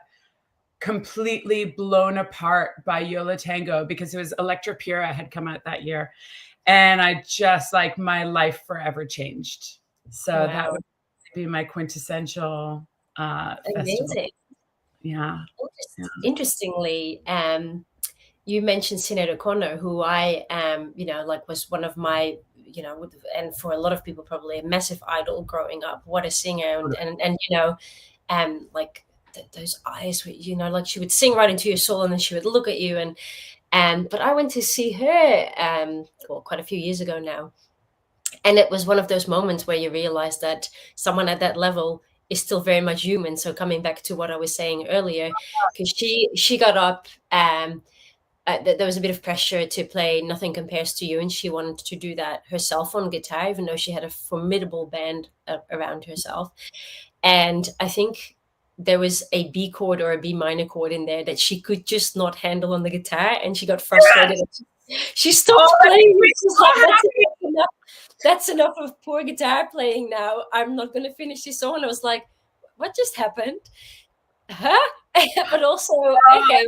completely blown apart by Yola Tango, because it was Electra Pura had come out that year. And I just, like, my life forever changed. So that would be my quintessential festival. Amazing. Yeah. Interestingly, you mentioned Sinead O'Connor, who I like was one of my, and for a lot of people probably a massive idol growing up. What a singer, and like those eyes, like she would sing right into your soul, and then she would look at you. But I went to see her quite a few years ago now, and it was one of those moments where you realize that someone at that level is still very much human. So coming back to what I was saying earlier, because she got up, there was a bit of pressure to play Nothing Compares to You, and she wanted to do that herself on guitar, even though she had a formidable band around herself. And I think there was a B chord or a B minor chord in there that she could just not handle on the guitar, and she got frustrated. She stopped playing. That's enough of poor guitar playing now. I'm not going to finish this song. And I was like, what just happened? Huh? But also, okay.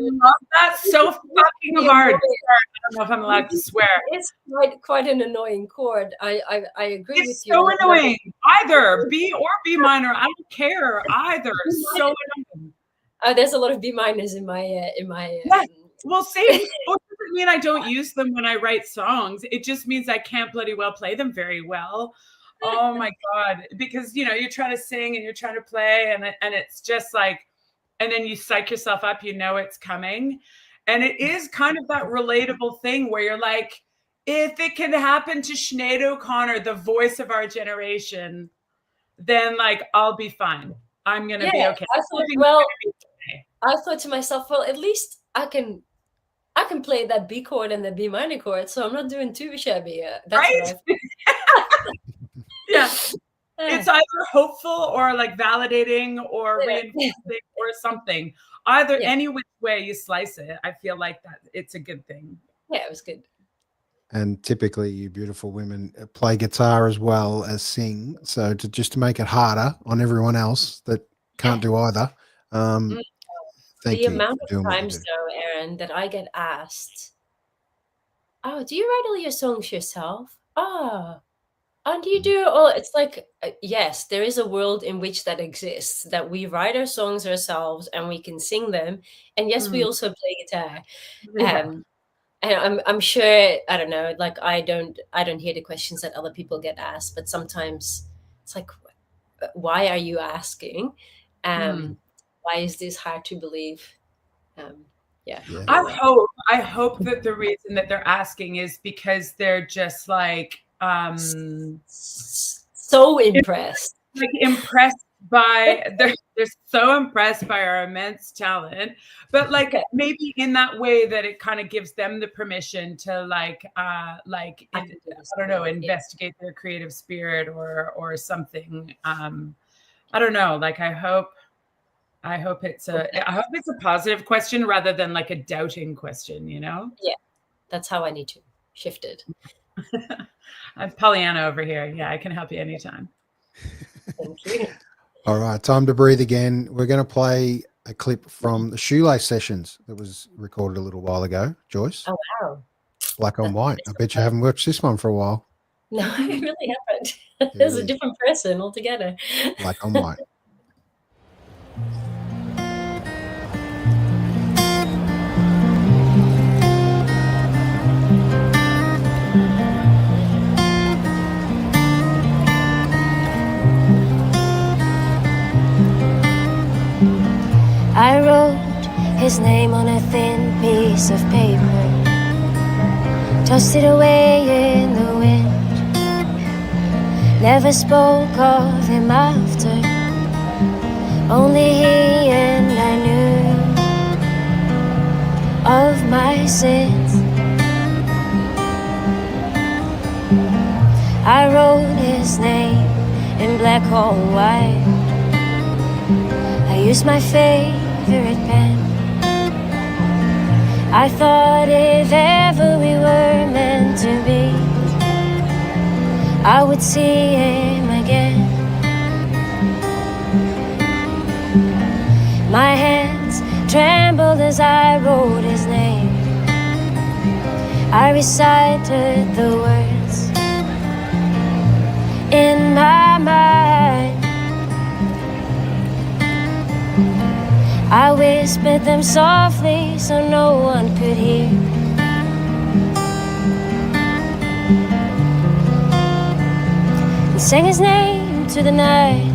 That's so fucking hard. I don't know if I'm allowed to swear. It's quite an annoying chord. I agree with you. It's so annoying. Either B or B minor. I don't care. Either. So annoying. There's a lot of B minors in my Yeah. Well, see, it doesn't mean I don't use them when I write songs. It just means I can't bloody well play them very well. Oh my God. Because, you're trying to sing and you're trying to play and it's just like, and then you psych yourself up, it's coming. And it is kind of that relatable thing where you're like, if it can happen to Sinead O'Connor, the voice of our generation, then like, I'll be fine. I'm going to be okay. I thought to myself, well, at least I can play that B chord and the B minor chord, so I'm not doing too shabby. That's right? Yeah. It's either hopeful or like validating or reinforcing or something. Either any which way you slice it, I feel like that it's a good thing. Yeah, it was good. And typically you beautiful women play guitar as well as sing. So just to make it harder on everyone else that can't do either. Thank you. The amount of times though, Aaron, that I get asked, oh, do you write all your songs yourself? And you do all, it's like, yes, there is a world in which that exists, that we write our songs ourselves and we can sing them. And yes, we also play guitar. Yeah. And I'm sure, I don't know, like I don't hear the questions that other people get asked, but sometimes it's like, why are you asking? Why is this hard to believe? I hope that the reason that they're asking is because they're just like, so impressed. Like impressed by they're so impressed by our immense talent, but like maybe in that way that it kind of gives them the permission to I don't know, investigate their creative spirit or something. I don't know. Like I hope it's a positive question rather than like a doubting question, Yeah, that's how I need to shift it. I'm Pollyanna over here. Yeah, I can help you anytime. Thank you. All right, time to breathe again. We're going to play a clip from the Shoelace sessions that was recorded a little while ago. Joyce? Oh, wow. Black on White. I bet you haven't watched this one for a while. No, I really haven't. There's a different person altogether. Black on White. I wrote his name on a thin piece of paper, tossed it away in the wind, never spoke of him after, only he and I knew of my sins. I wrote his name in black on white, I used my favorite pen, I thought if ever we were meant to be, I would see him again. My hands trembled as I wrote his name. I recited the words in my mind. I whispered them softly so no one could hear. And sang his name to the night.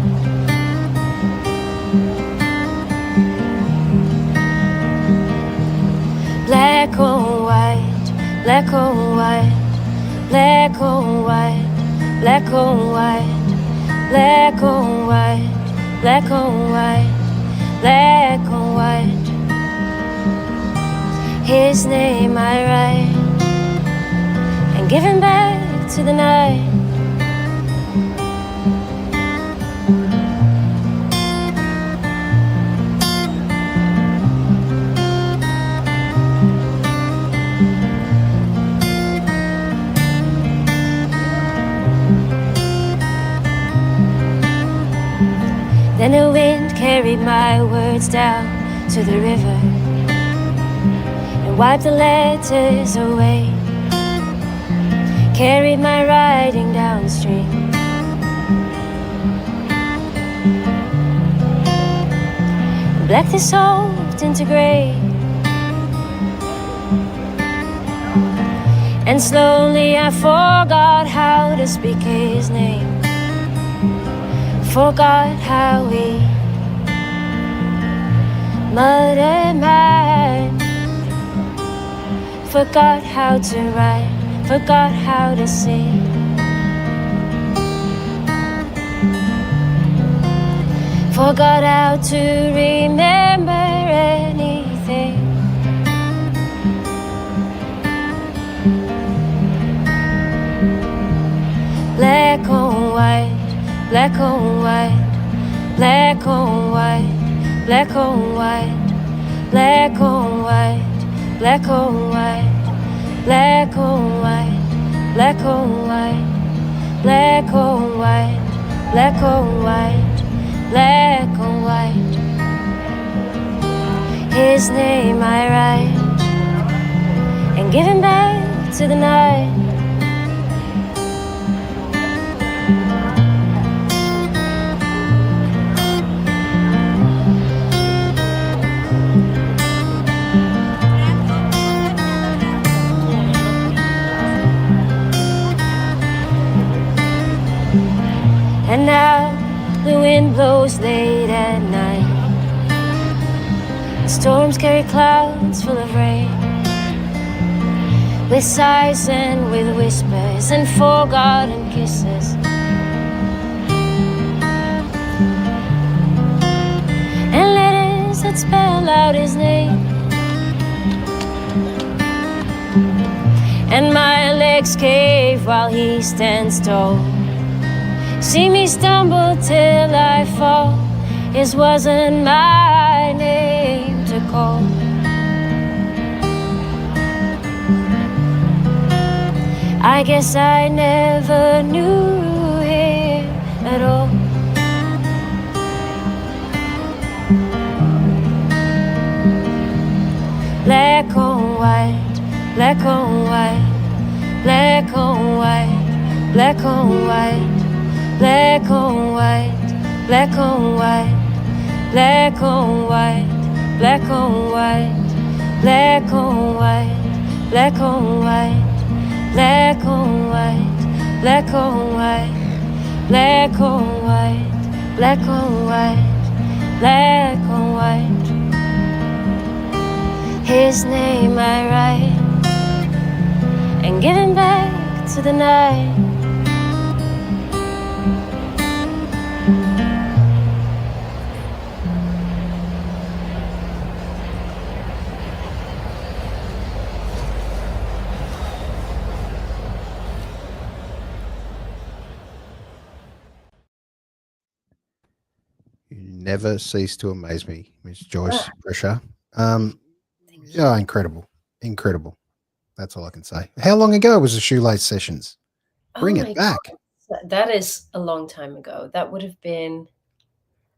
Black on white, black on white, black on white, black on white, black on white, black on white, black on white. His name I write and give him back to the night. Then the wind carried my words down to the river and wiped the letters away. Carried my writing downstream. Black dissolved into grey. And slowly I forgot how to speak his name. Forgot how we muttered mine. Forgot how to write, forgot how to sing. Forgot how to remember anything. Black on white, black on white, black on white, black on white, black on white, black on white, black on white, black on white, black on white, black on white, black on white. His name I write and give him back to the night. And now the wind blows late at night. The storms carry clouds full of rain, with sighs and with whispers and forgotten kisses. And letters that spell out his name. And my legs cave while he stands tall. See me stumble till I fall. It wasn't my name to call. I guess I never knew him at all. Black on white, black on white, black on white, black on white. Black on white, black on white, black on white, black on white, black on white, black on white, black on white, black on white, black on white, black on white, black on white. His name I write and give him back to the night. Never cease to amaze me, Miss Joyce Prescher. Yeah, incredible. incredible. That's all I can say. How long ago was the Shoelace Sessions? Bring Oh my it back. God. That is a long time ago. That would have been,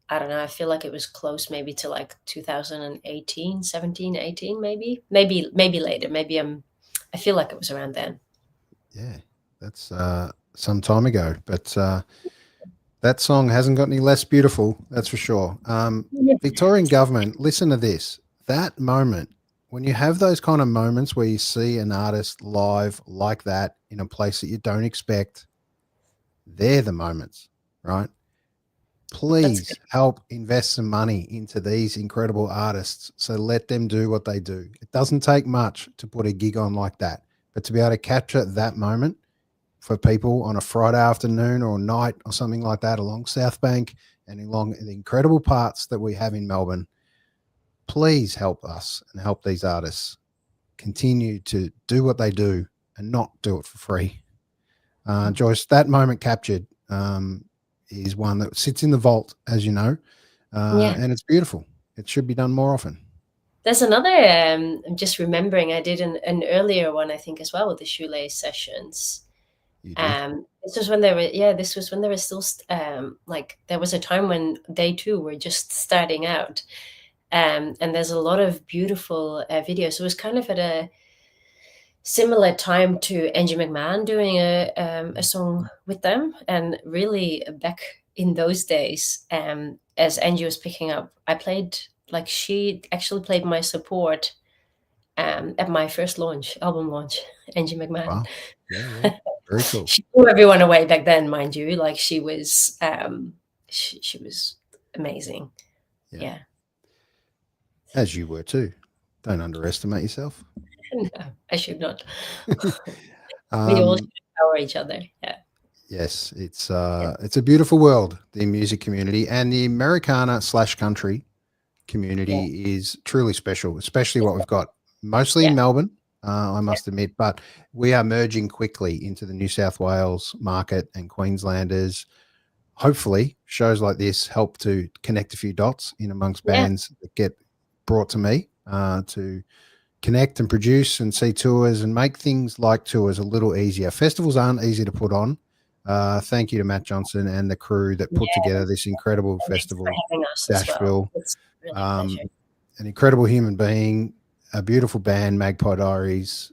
I don't know, I feel like it was close maybe to like 2018, 17, 18 maybe. Maybe later. Maybe I feel like it was around then. Yeah, that's some time ago. But that song hasn't got any less beautiful, that's for sure. Victorian government, listen to this. That moment, when you have those kind of moments where you see an artist live like that in a place that you don't expect, they're the moments, right? Please help invest some money into these incredible artists. So let them do what they do. It doesn't take much to put a gig on like that, but to be able to capture that moment for people on a Friday afternoon or night or something like that along South Bank and along the incredible parts that we have in Melbourne, please help us and help these artists continue to do what they do and not do it for free. Joyce, that moment captured is one that sits in the vault, as you know, and it's beautiful. It should be done more often. There's another, I'm just remembering, I did an earlier one, I think, as well, with the Shoelace Sessions. This was when they were still like, there was a time when they too were just starting out. And there's a lot of beautiful videos. It was kind of at a similar time to Angie McMahon doing a song with them. And really back in those days, as Angie was picking up, I played, like, she actually played my support at my first album launch, Angie McMahon. Wow. Yeah. Very cool. She blew everyone away back then, mind you. Like, she was she was amazing. Yeah. As you were too. Don't underestimate yourself. No, I should not. We all should empower each other. Yeah. Yes, it's a beautiful world, the music community, and the Americana / country community is truly special, especially what we've got mostly in Melbourne, I must admit, but we are merging quickly into the New South Wales market and Queenslanders. Hopefully shows like this help to connect a few dots in amongst bands that get brought to me to connect and produce and see tours and make things like tours a little easier. Festivals aren't easy to put on. Thank you to Matt Johnston and the crew that put together this incredible festival, Dashville. Well. An incredible human being, a beautiful band, Magpie Diaries.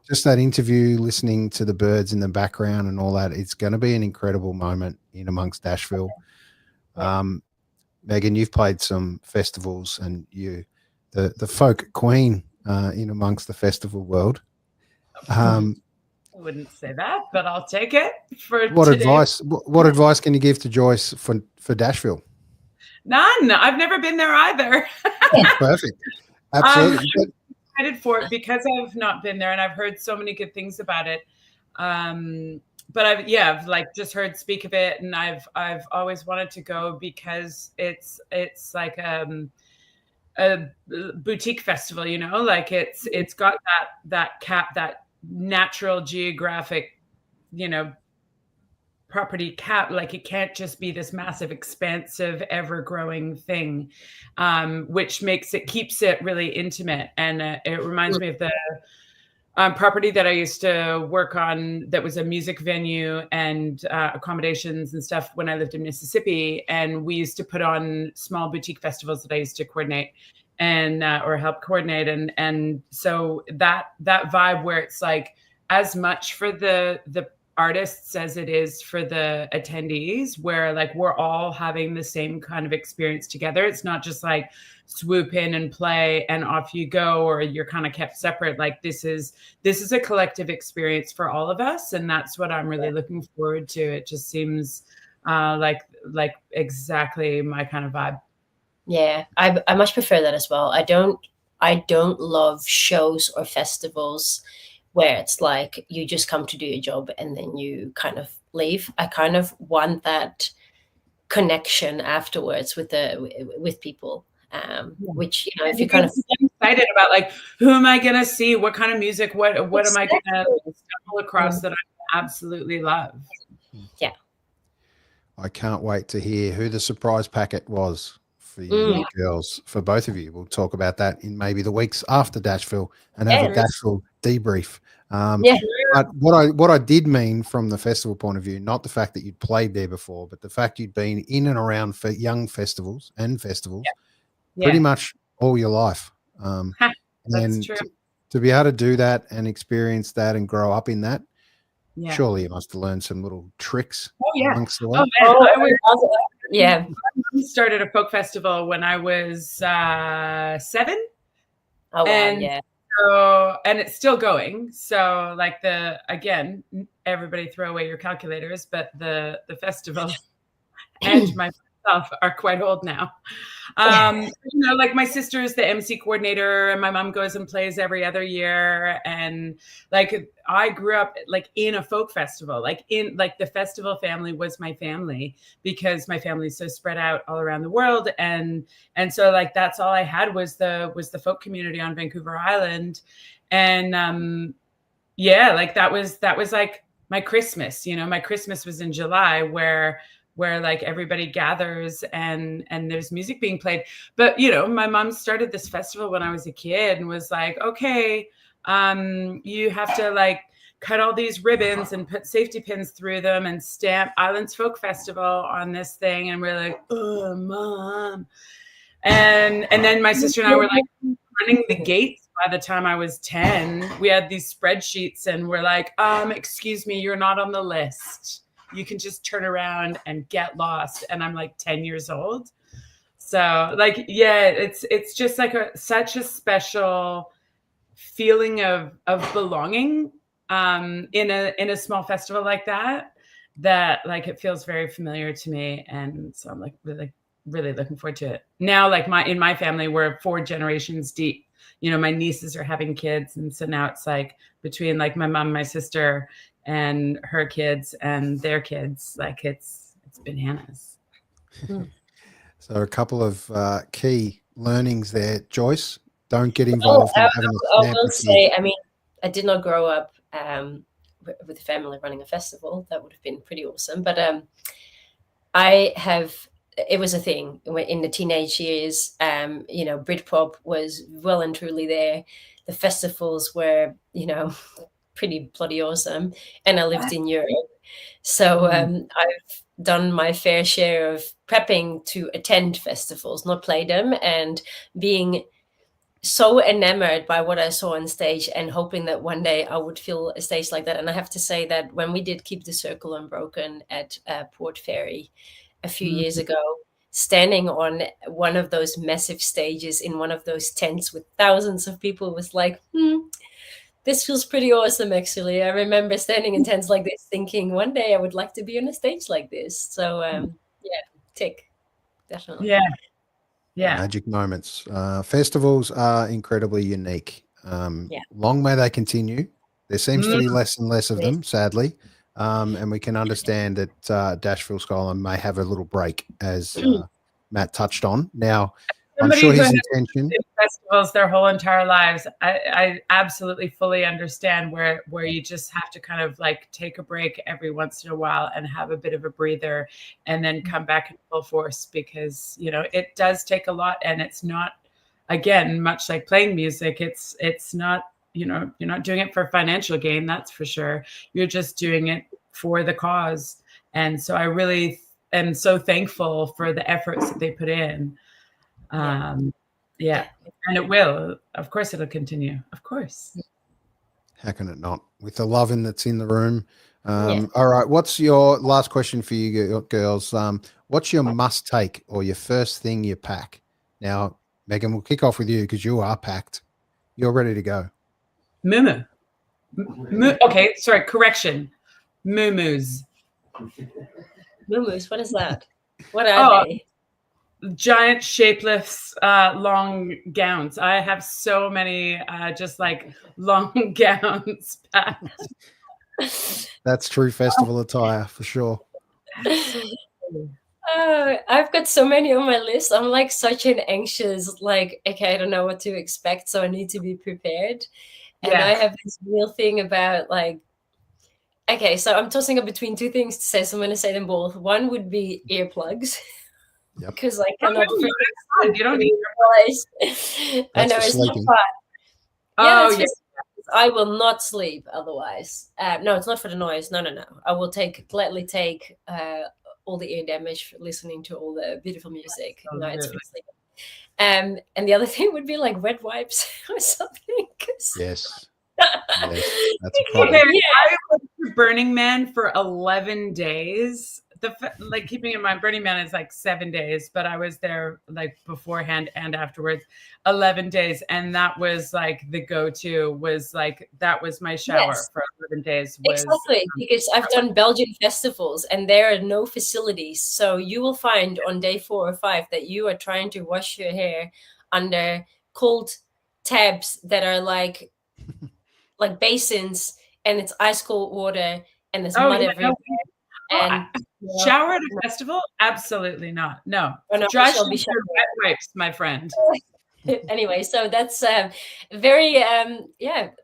Just that interview, listening to the birds in the background and all that, it's going to be an incredible moment in amongst Dashville. Meghan, you've played some festivals and you the folk queen in amongst the festival world. I wouldn't say that, but I'll take it. For what today. What advice can you give to Joyce for Dashville? None. I've never been there either. Perfect. Absolutely. I'm excited for it because I've not been there and I've heard so many good things about it. But I've like just heard speak of it, and I've always wanted to go because it's like a boutique festival, you know, like it's got that natural geographic, you know, property cap. Like, it can't just be this massive, expansive, ever-growing thing, which keeps it really intimate. And it reminds me of the property that I used to work on that was a music venue and accommodations and stuff when I lived in Mississippi. And we used to put on small boutique festivals that I used to coordinate and or help coordinate. And so that vibe where it's like as much for the artists as it is for the attendees, where like we're all having the same kind of experience together. It's not just like swoop in and play and off you go, or you're kind of kept separate. Like this is a collective experience for all of us, and that's what I'm really looking forward to. It just seems like exactly my kind of vibe. Yeah, I much prefer that as well. I don't love shows or festivals where it's like you just come to do your job and then you kind of leave. I kind of want that connection afterwards with people. Which, you know, if you kind of excited about like, who am I going to see? What kind of music? What am I going to stumble across that I absolutely love? Yeah. I can't wait to hear who the surprise packet was for you girls, for both of you. We'll talk about that in maybe the weeks after Dashville and have a Dashville debrief. But what I did mean from the festival point of view, not the fact that you'd played there before, but the fact you'd been in and around for young festivals pretty much all your life. That's true. To be able to do that and experience that and grow up in that, surely you must have learned some little tricks. Amongst the way. I started a folk festival when I was 7. Oh, and wow, so, and it's still going. So like again, everybody throw away your calculators, but the festival and myself are quite old now. Like my sister's the MC coordinator and my mom goes and plays every other year. And like, I grew up like in a folk festival, like the festival family was my family because my family's so spread out all around the world. And so like, that's all I had was the folk community on Vancouver Island. And like that was like my Christmas, my Christmas was in July where like everybody gathers and there's music being played. But, my mom started this festival when I was a kid and was like, okay, you have to like cut all these ribbons and put safety pins through them and stamp Islands Folk Festival on this thing. And we're like, oh, Mom. And then my sister and I were like running the gates by the time I was 10. We had these spreadsheets and we're like, excuse me, you're not on the list. You can just turn around and get lost. And I'm like 10 years old. So like, it's just like such a special feeling of belonging in a small festival like that like it feels very familiar to me. And so I'm like really looking forward to it. Now, like in my family, we're 4 generations deep. My nieces are having kids. And so now it's like between like my mom, my sister, and her kids and their kids, like it's bananas. So a couple of key learnings there, Joyce. Don't get involved in having a I will say, I mean, I did not grow up with a family running a festival. That would have been pretty awesome. But it was a thing in the teenage years. Britpop was well and truly there. The festivals were, pretty bloody awesome. And I lived in Europe. So I've done my fair share of prepping to attend festivals, not play them, and being so enamored by what I saw on stage and hoping that one day I would fill a stage like that. And I have to say that when we did Keep the Circle Unbroken at Port Fairy a few years ago, standing on one of those massive stages in one of those tents with thousands of people was like, this feels pretty awesome, actually. I remember standing in tents like this thinking one day I would like to be on a stage like this. So, tick, definitely. Yeah. Magic moments. Festivals are incredibly unique. Long may they continue. There seems to be less and less of them, sadly. And we can understand that Dashville Skyline may have a little break, as Matt touched on. Now, I'm sure his intention. Festivals their whole entire lives. I absolutely fully understand where you just have to kind of like take a break every once in a while and have a bit of a breather and then come back in full force, because it does take a lot, and it's not, again, much like playing music. It's not, you're not doing it for financial gain, that's for sure. You're just doing it for the cause. And so I really am so thankful for the efforts that they put in. And it will, of course, it'll continue, of course. How can it not, with the loving that's in the room? All right, what's your last question for you girls? What's your must take or your first thing you pack? Now, Meghan, we'll kick off with you because you are packed. You're ready to go. Moo. Okay, sorry, correction. Moo-moos. Moo-moos, what is that? What are they? Giant, shapeless, long gowns. I have so many just like long gowns packed. That's true festival attire for sure. I've got so many on my list. I'm like such an anxious, like, okay, I don't know what to expect, so I need to be prepared. And I have this real thing about like, okay, so I'm tossing up between 2 things to say, so I'm going to say them both. One would be earplugs. because I Oh, cannot. no, freaking you don't need otherwise. I know for it's not sleeping. fun. Oh, that's yeah. for- I will not sleep otherwise. No, it's not for the noise. No. I will gladly take all the ear damage for listening to all the beautiful music. No, it's for Absolutely. sleeping. And the other thing would be like wet wipes or something. 'cause- Yes. Yes, that's a Okay, problem. Okay, yeah. I went to Burning Man for 11 days. Like keeping in mind, Burning Man is like 7 days, but I was there like beforehand and afterwards, 11 days, and that was like the go-to. Was like that was my shower Yes. for 11 days. Was Exactly, because I've done Belgian festivals and there are no facilities. So you will find on day 4 or 5 that you are trying to wash your hair under cold tabs that are like basins, and it's ice cold water and there's mud yeah, everywhere. And shower at a festival? Absolutely not. No. Oh, no, Dry I shall be shampoo, wet wipes, my friend. anyway, so that's very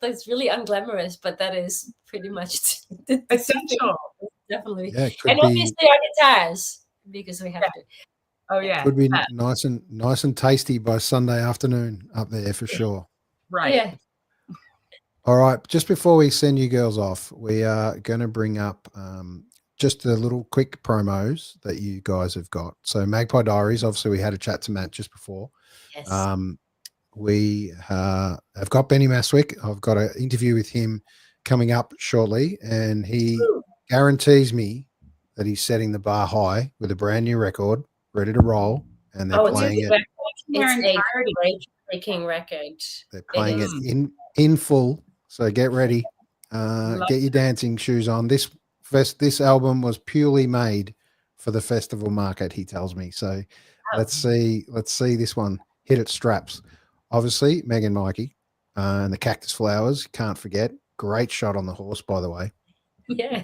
that's really unglamorous, but that is pretty much the Essential. definitely. Yeah, it could And be obviously our guitars, because we have to. Oh yeah. could be that, nice and tasty by Sunday afternoon up there for sure. right. Yeah. All right, just before we send you girls off, we are going to bring up just the little quick promos that you guys have got. So Magpie Diaries, obviously we had a chat to Matt just before. Yes. We have got Benny Mastwyk. I've got an interview with him coming up shortly, and he guarantees me that he's setting the bar high with a brand new record, ready to roll, and they're playing it. It's a breaking record. They're playing is. it in full. So get ready. Get your dancing shoes on. This album was purely made for the festival market, he tells me. So let's see this one hit its straps. Obviously, Meghan Maike and the Cactus Flowers, can't forget. Great shot on the horse, by the way. Yeah.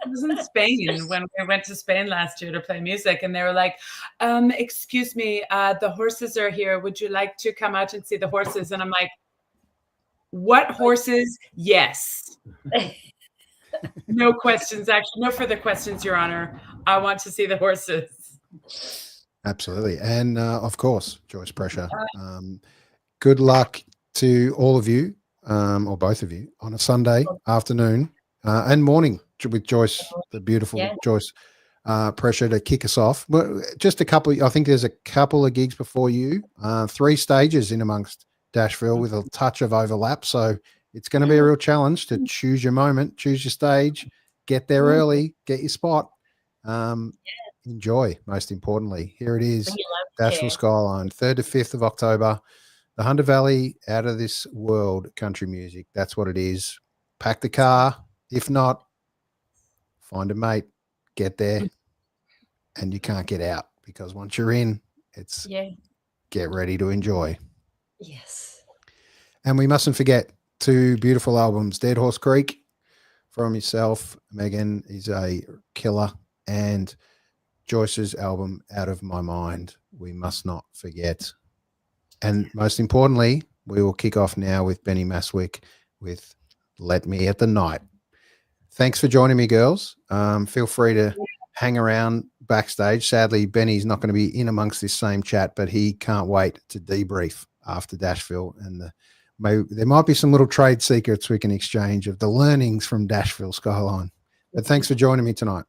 I was in Spain when we went to Spain last year to play music, and they were like, excuse me, the horses are here. Would you like to come out and see the horses? And I'm like, what horses? Yes. No questions, actually. No further questions, Your Honor. I want to see the horses. Absolutely. And of course, Joyce Prescher. Good luck to all of you, or both of you, on a Sunday afternoon and morning with Joyce, the beautiful Joyce Prescher, to kick us off. But just a couple, I think there's a couple of gigs before you, 3 stages in amongst Dashville with a touch of overlap. So it's going to be a real challenge to choose your moment, choose your stage, get there early, get your spot. Enjoy, most importantly. Here it is, Dashville Skyline, 3rd to 5th of October. The Hunter Valley, out of this world country music. That's what it is. Pack the car. If not, find a mate, get there, and you can't get out, because once you're in, it's get ready to enjoy. Yes. And we mustn't forget 2 beautiful albums, Dead Horse Creek from yourself, Meghan, is a killer, and Joyce's album, Out of My Mind, we must not forget. And most importantly, we will kick off now with Benny Mastwyk with Let Me at the Night. Thanks for joining me, girls. Feel free to hang around backstage. Sadly, Benny's not going to be in amongst this same chat, but he can't wait to debrief after Dashville. And there might be some little trade secrets we can exchange of the learnings from Dashville Skyline. But thanks for joining me tonight.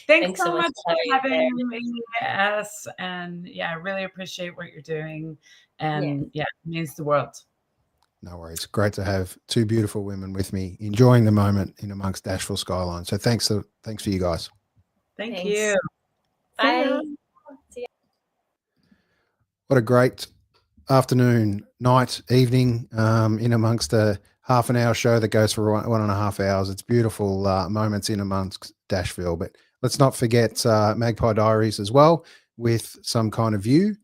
Thanks so much for having me, us. And I really appreciate what you're doing. And it means the world. No worries. Great to have 2 beautiful women with me enjoying the moment in amongst Dashville Skyline. So thanks for you guys. Thanks. You. Bye. What a great afternoon, night, evening, in amongst a half an hour show that goes for 1.5 hours. It's beautiful moments in amongst Dashville. But let's not forget Magpie Diaries as well, with Some Kind of View.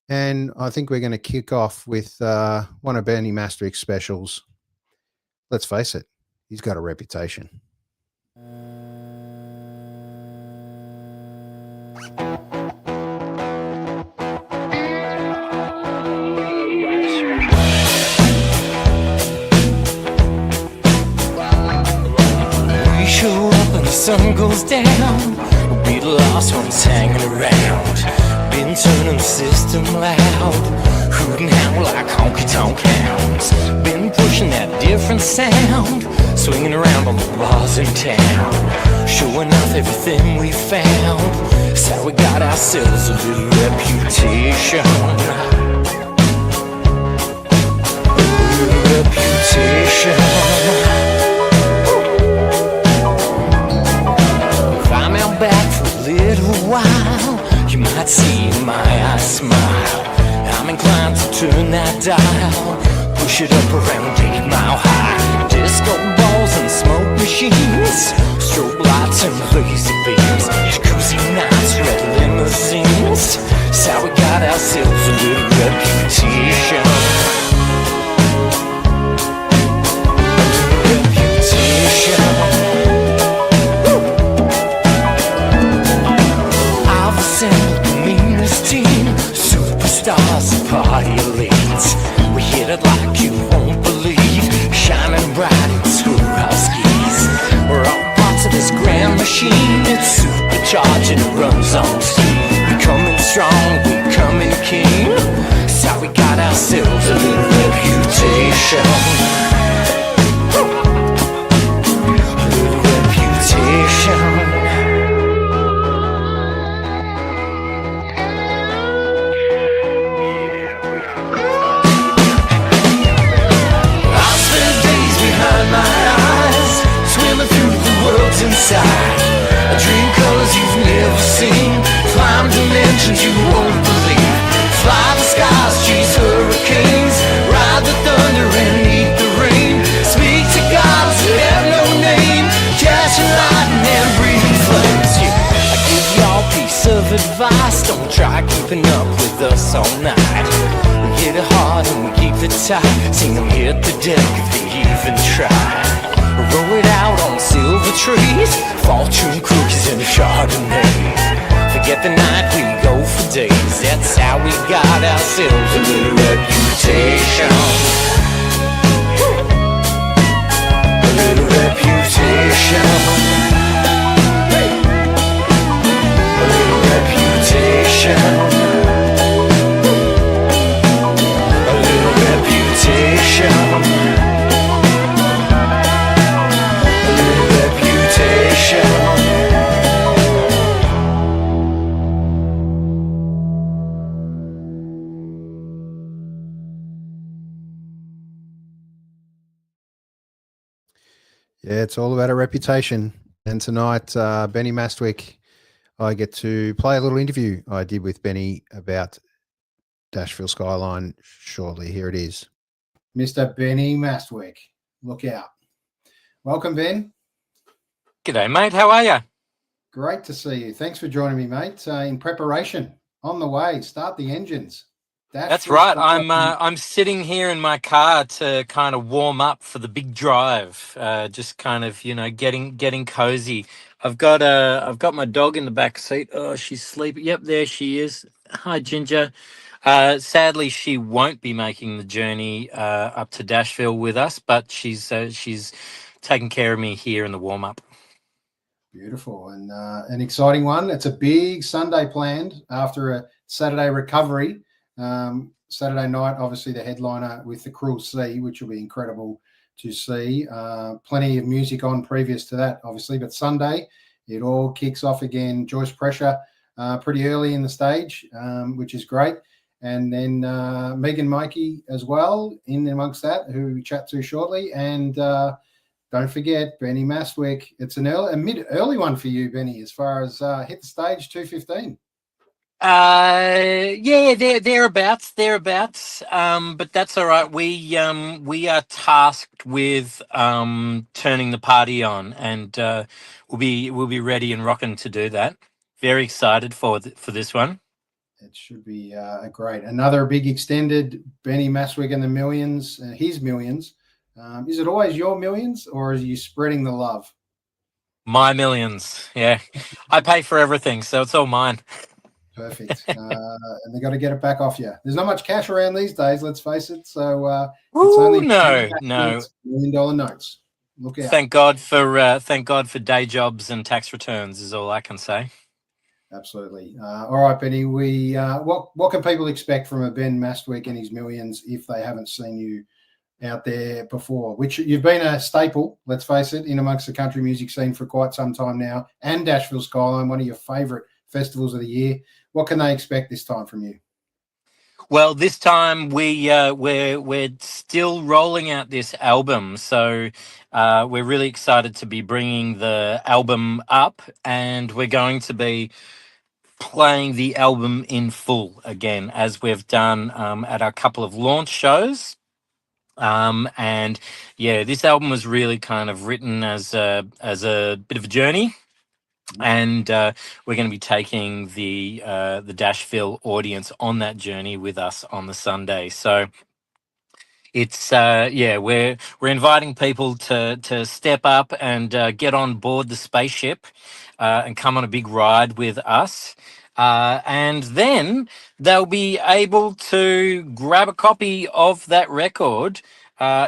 And I think we're going to kick off with one of Benny Mastwyk's specials. Let's face it, he's got a reputation. We show up and the sun goes down. We'll be the last ones hanging around. turning the system loud, hooting howl like honky-tonk hounds. Been pushing that different sound, swinging around on the bars in town, showing off everything we found. So we got ourselves a little reputation, a little reputation. If I'm out back for a little while, you might see in my eyes smile. I'm inclined to turn that dial, push it up around 8 Mile High. Disco balls and smoke machines, strobe lights and laser beams, jacuzzi nights, red limousines. So we got ourselves a little reputation, a little reputation. I've assembled the meanest team, superstars and party elites. We hit it like you won't believe, shining bright in schoolhouse skis. We're all parts of this grand machine, it's supercharged and it runs on steam. We coming strong, we coming keen, so we got ourselves a little reputation, a little reputation. Inside, I dream colors you've never seen, climb dimensions you won't believe, fly the skies, chase hurricanes, ride the thunder and eat the rain, speak to gods who have no name, catching lightning and breathing flames. Yeah, I give y'all a piece of advice, don't try keeping up with us all night. We hit it hard and we keep it tight, seen them hit the deck if they even try. Roll it out on silver trees, fortune cookies and Chardonnay. Forget the night, we go for days, that's how we got ourselves a little reputation, a little reputation, a little reputation, a little reputation. Yeah, it's all about a reputation. And tonight, Benny Mastwyk, I get to play a little interview I did with Benny about Dashville Skyline shortly. Here it is. Mr. Benny Mastwyk, look out. Welcome, Ben. G'day, mate. How are you? Great to see you. Thanks for joining me, mate. In preparation, on the way, start the engines. That's right. I'm sitting here in my car to kind of warm up for the big drive. Just kind of, getting cozy. I've got my dog in the back seat. Oh, she's sleeping. Yep, there she is. Hi, Ginger. Sadly, she won't be making the journey up to Dashville with us, but she's taking care of me here in the warm up. Beautiful, and an exciting one. It's a big Sunday planned after a Saturday recovery. Saturday night, obviously the headliner with The Cruel Sea, which will be incredible to see. Plenty of music on previous to that, obviously, but Sunday it all kicks off again. Joyce Prescher pretty early in the stage, which is great. And then Meghan Maike as well in amongst that, who we chat to shortly. And don't forget Benny Mastwyk. It's a mid-early one for you, Benny, as far as hit the stage 2:15. Yeah, thereabouts. But that's all right. We are tasked with turning the party on, and we'll be ready and rocking to do that. Very excited for this one. It should be great. Another big extended Benny Mastwyk and the millions, his millions. Is it always your millions, or are you spreading the love? My millions. Yeah, I pay for everything, so it's all mine. Perfect. And they got to get it back off you. There's not much cash around these days, let's face it. So it's only no $1 million notes. Look out. Thank God for day jobs and tax returns is all I can say. Absolutely. All right, Benny. We what can people expect from a Ben Mastwyk and his Millions if they haven't seen you out there before? Which you've been a staple, let's face it, in amongst the country music scene for quite some time now, and Dashville Skyline, one of your favourite festivals of the year. What can they expect this time from you? Well, this time we're still rolling out this album, so we're really excited to be bringing the album up, and we're going to be playing the album in full again, as we've done at our couple of launch shows. And yeah, this album was really kind of written as a bit of a journey. And we're going to be taking the Dashville audience on that journey with us on the Sunday. So it's we're inviting people to step up and get on board the spaceship and come on a big ride with us. And then they'll be able to grab a copy of that record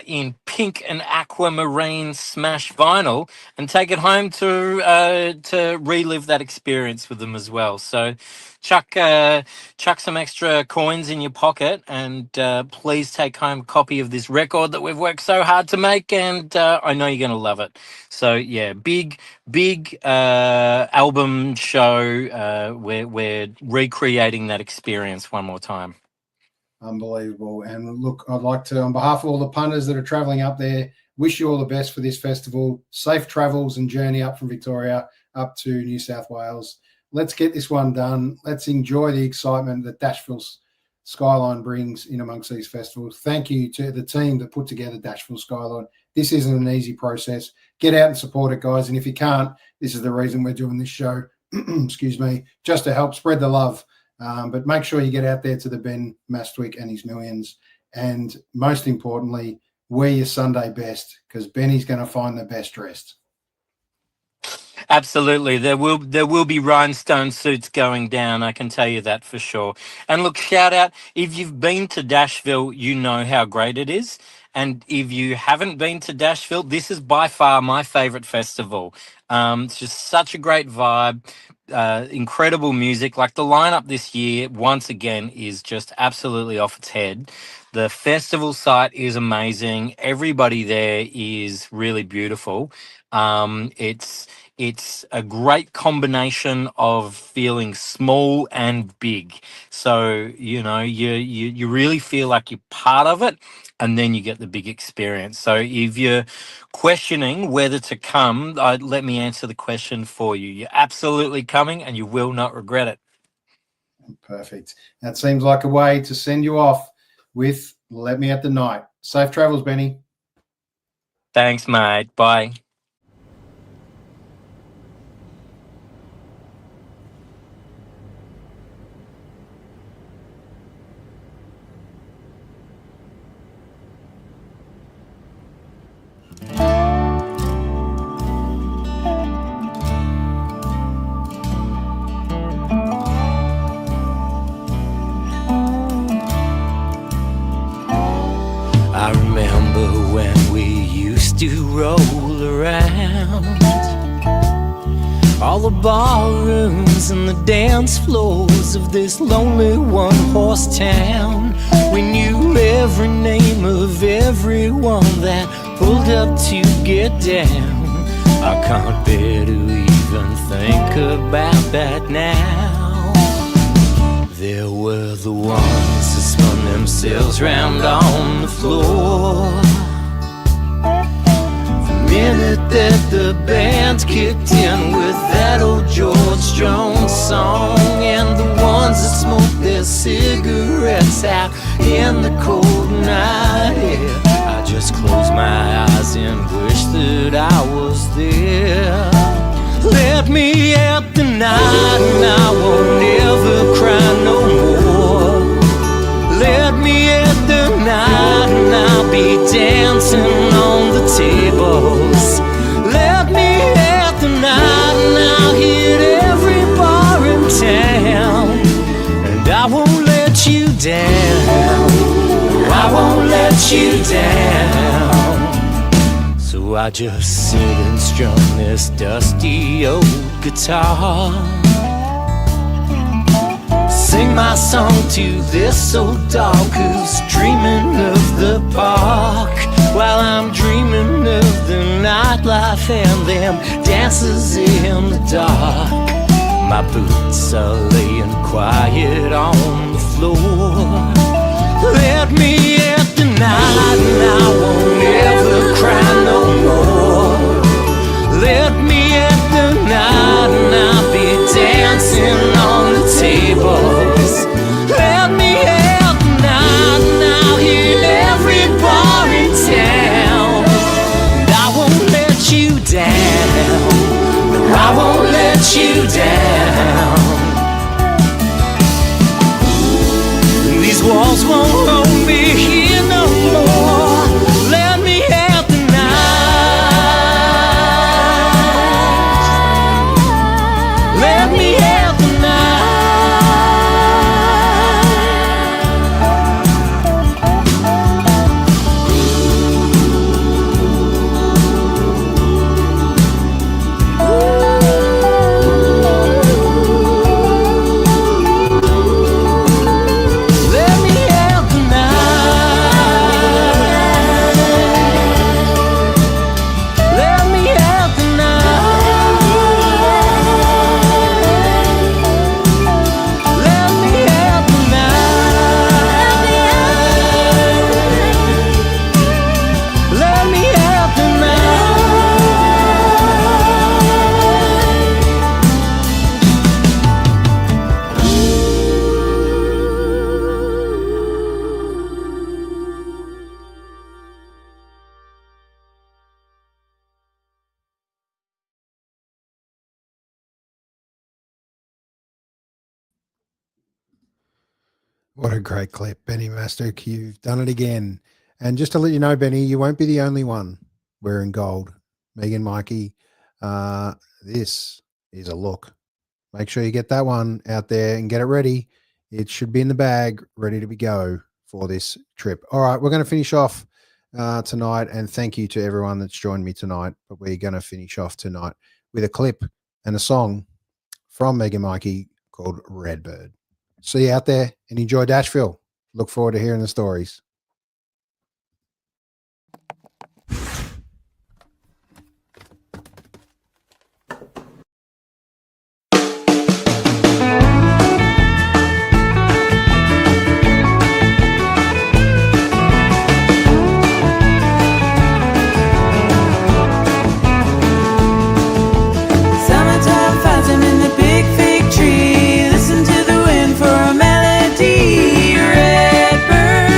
in pink and aquamarine smash vinyl and take it home to relive that experience with them as well. So chuck some extra coins in your pocket and please take home a copy of this record that we've worked so hard to make, and I know you're going to love it. So yeah, big album show. We're recreating that experience one more time. Unbelievable. And look, I'd like to, on behalf of all the punters that are travelling up there, wish you all the best for this festival. Safe travels and journey up from Victoria up to New South Wales. Let's get this one done. Let's enjoy the excitement that Dashville Skyline brings in amongst these festivals. Thank you to the team that put together Dashville Skyline. This isn't an easy process. Get out and support it, guys. And if you can't, this is the reason we're doing this show, excuse me, just to help spread the love. But make sure you get out there to the Ben Mastwyk and his Millions. And most importantly, wear your Sunday best, because Benny's going to find the best dressed. Absolutely. There will be rhinestone suits going down, I can tell you that for sure. And look, shout out, if you've been to Dashville, you know how great it is. And if you haven't been to Dashville, this is by far my favorite festival. It's just such a great vibe. Incredible music. Like, the lineup this year once again is just absolutely off its head. The festival site is amazing. Everybody there is really beautiful. It's a great combination of feeling small and big. So, you know, you really feel like you're part of it, and then you get the big experience. So if you're questioning whether to come, let me answer the question for you. You're absolutely coming, and you will not regret it. Perfect. That seems like a way to send you off with Let Me At The Night. Safe travels, Benny. Thanks, mate. Bye. I remember when we used to roll around all the ballrooms and the dance floors of this lonely one-horse town. We knew every name of everyone that pulled up to get down. I can't bear to even think about that now. There were the ones that spun themselves round on the floor the minute that the band kicked in with that old George Jones song, and the ones that smoked their cigarettes out in the cold night air. I just close my eyes and wish that I was there. Let me out the night and I won't ever cry no more. Let me out the night and I'll be dancing on the tables. Let me out the night and I'll hit every bar in town. And I won't let you down. I won't let you down. So I just sit and strum this dusty old guitar my song to this old dog who's dreaming of the park, while I'm dreaming of the nightlife and them dances in the dark. My boots are laying quiet on the floor. Let me at the night and I won't ever cry no more. Let me at the night and I'll be dancing on the tables. Let me at the night and I'll hit every bar in town. And I won't let you down. No, I won't let you down. These walls won't hold me here no more. Let me have the night. Let me have the What a great clip, Benny Mastwyk. You've done it again. And just to let you know, Benny, you won't be the only one wearing gold. Meghan Maike, this is a look. Make sure you get that one out there and get it ready. It should be in the bag, ready to go for this trip. All right, we're going to finish off tonight. And thank you to everyone that's joined me tonight. But we're going to finish off tonight with a clip and a song from Meghan Maike called Redbird. See you out there and enjoy Dashville. Look forward to hearing the stories. Summertime fountain in the big fig tree. Listen to the wind for a melody. Redbird,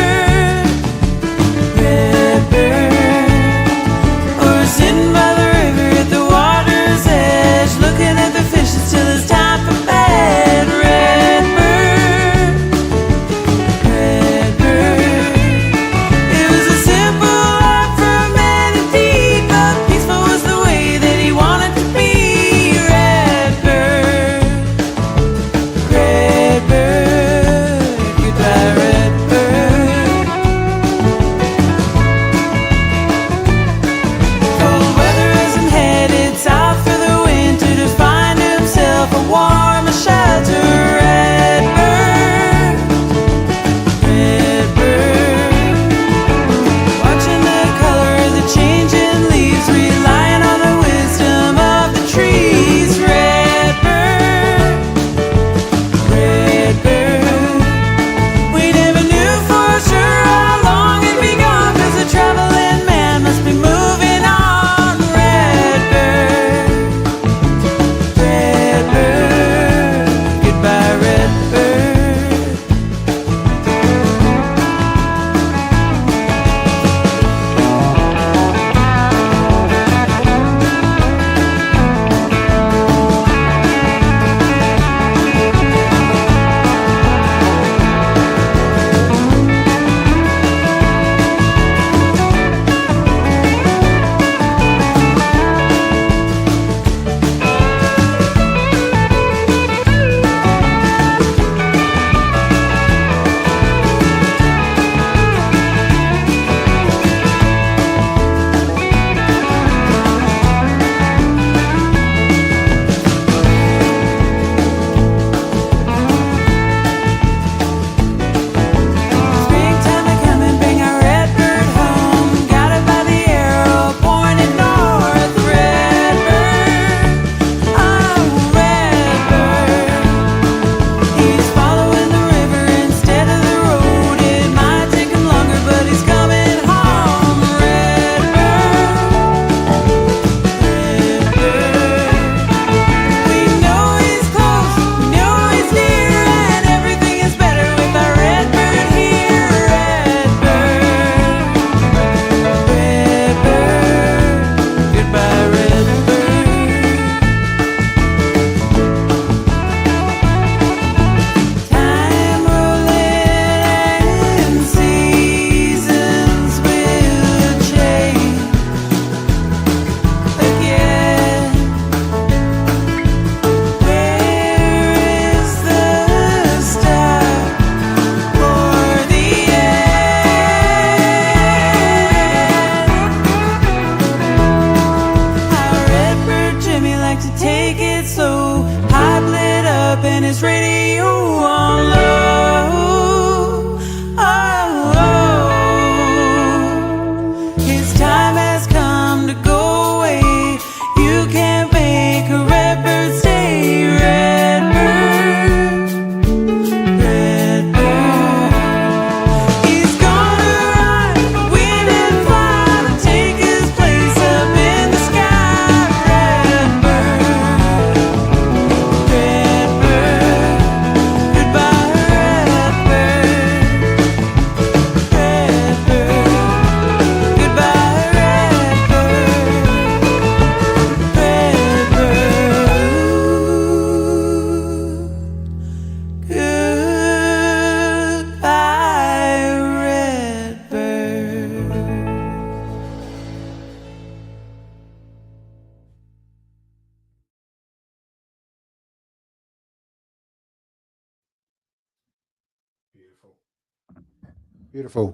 Beautiful.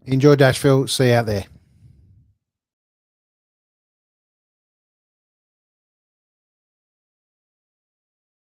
Enjoy Dashville. See you out there.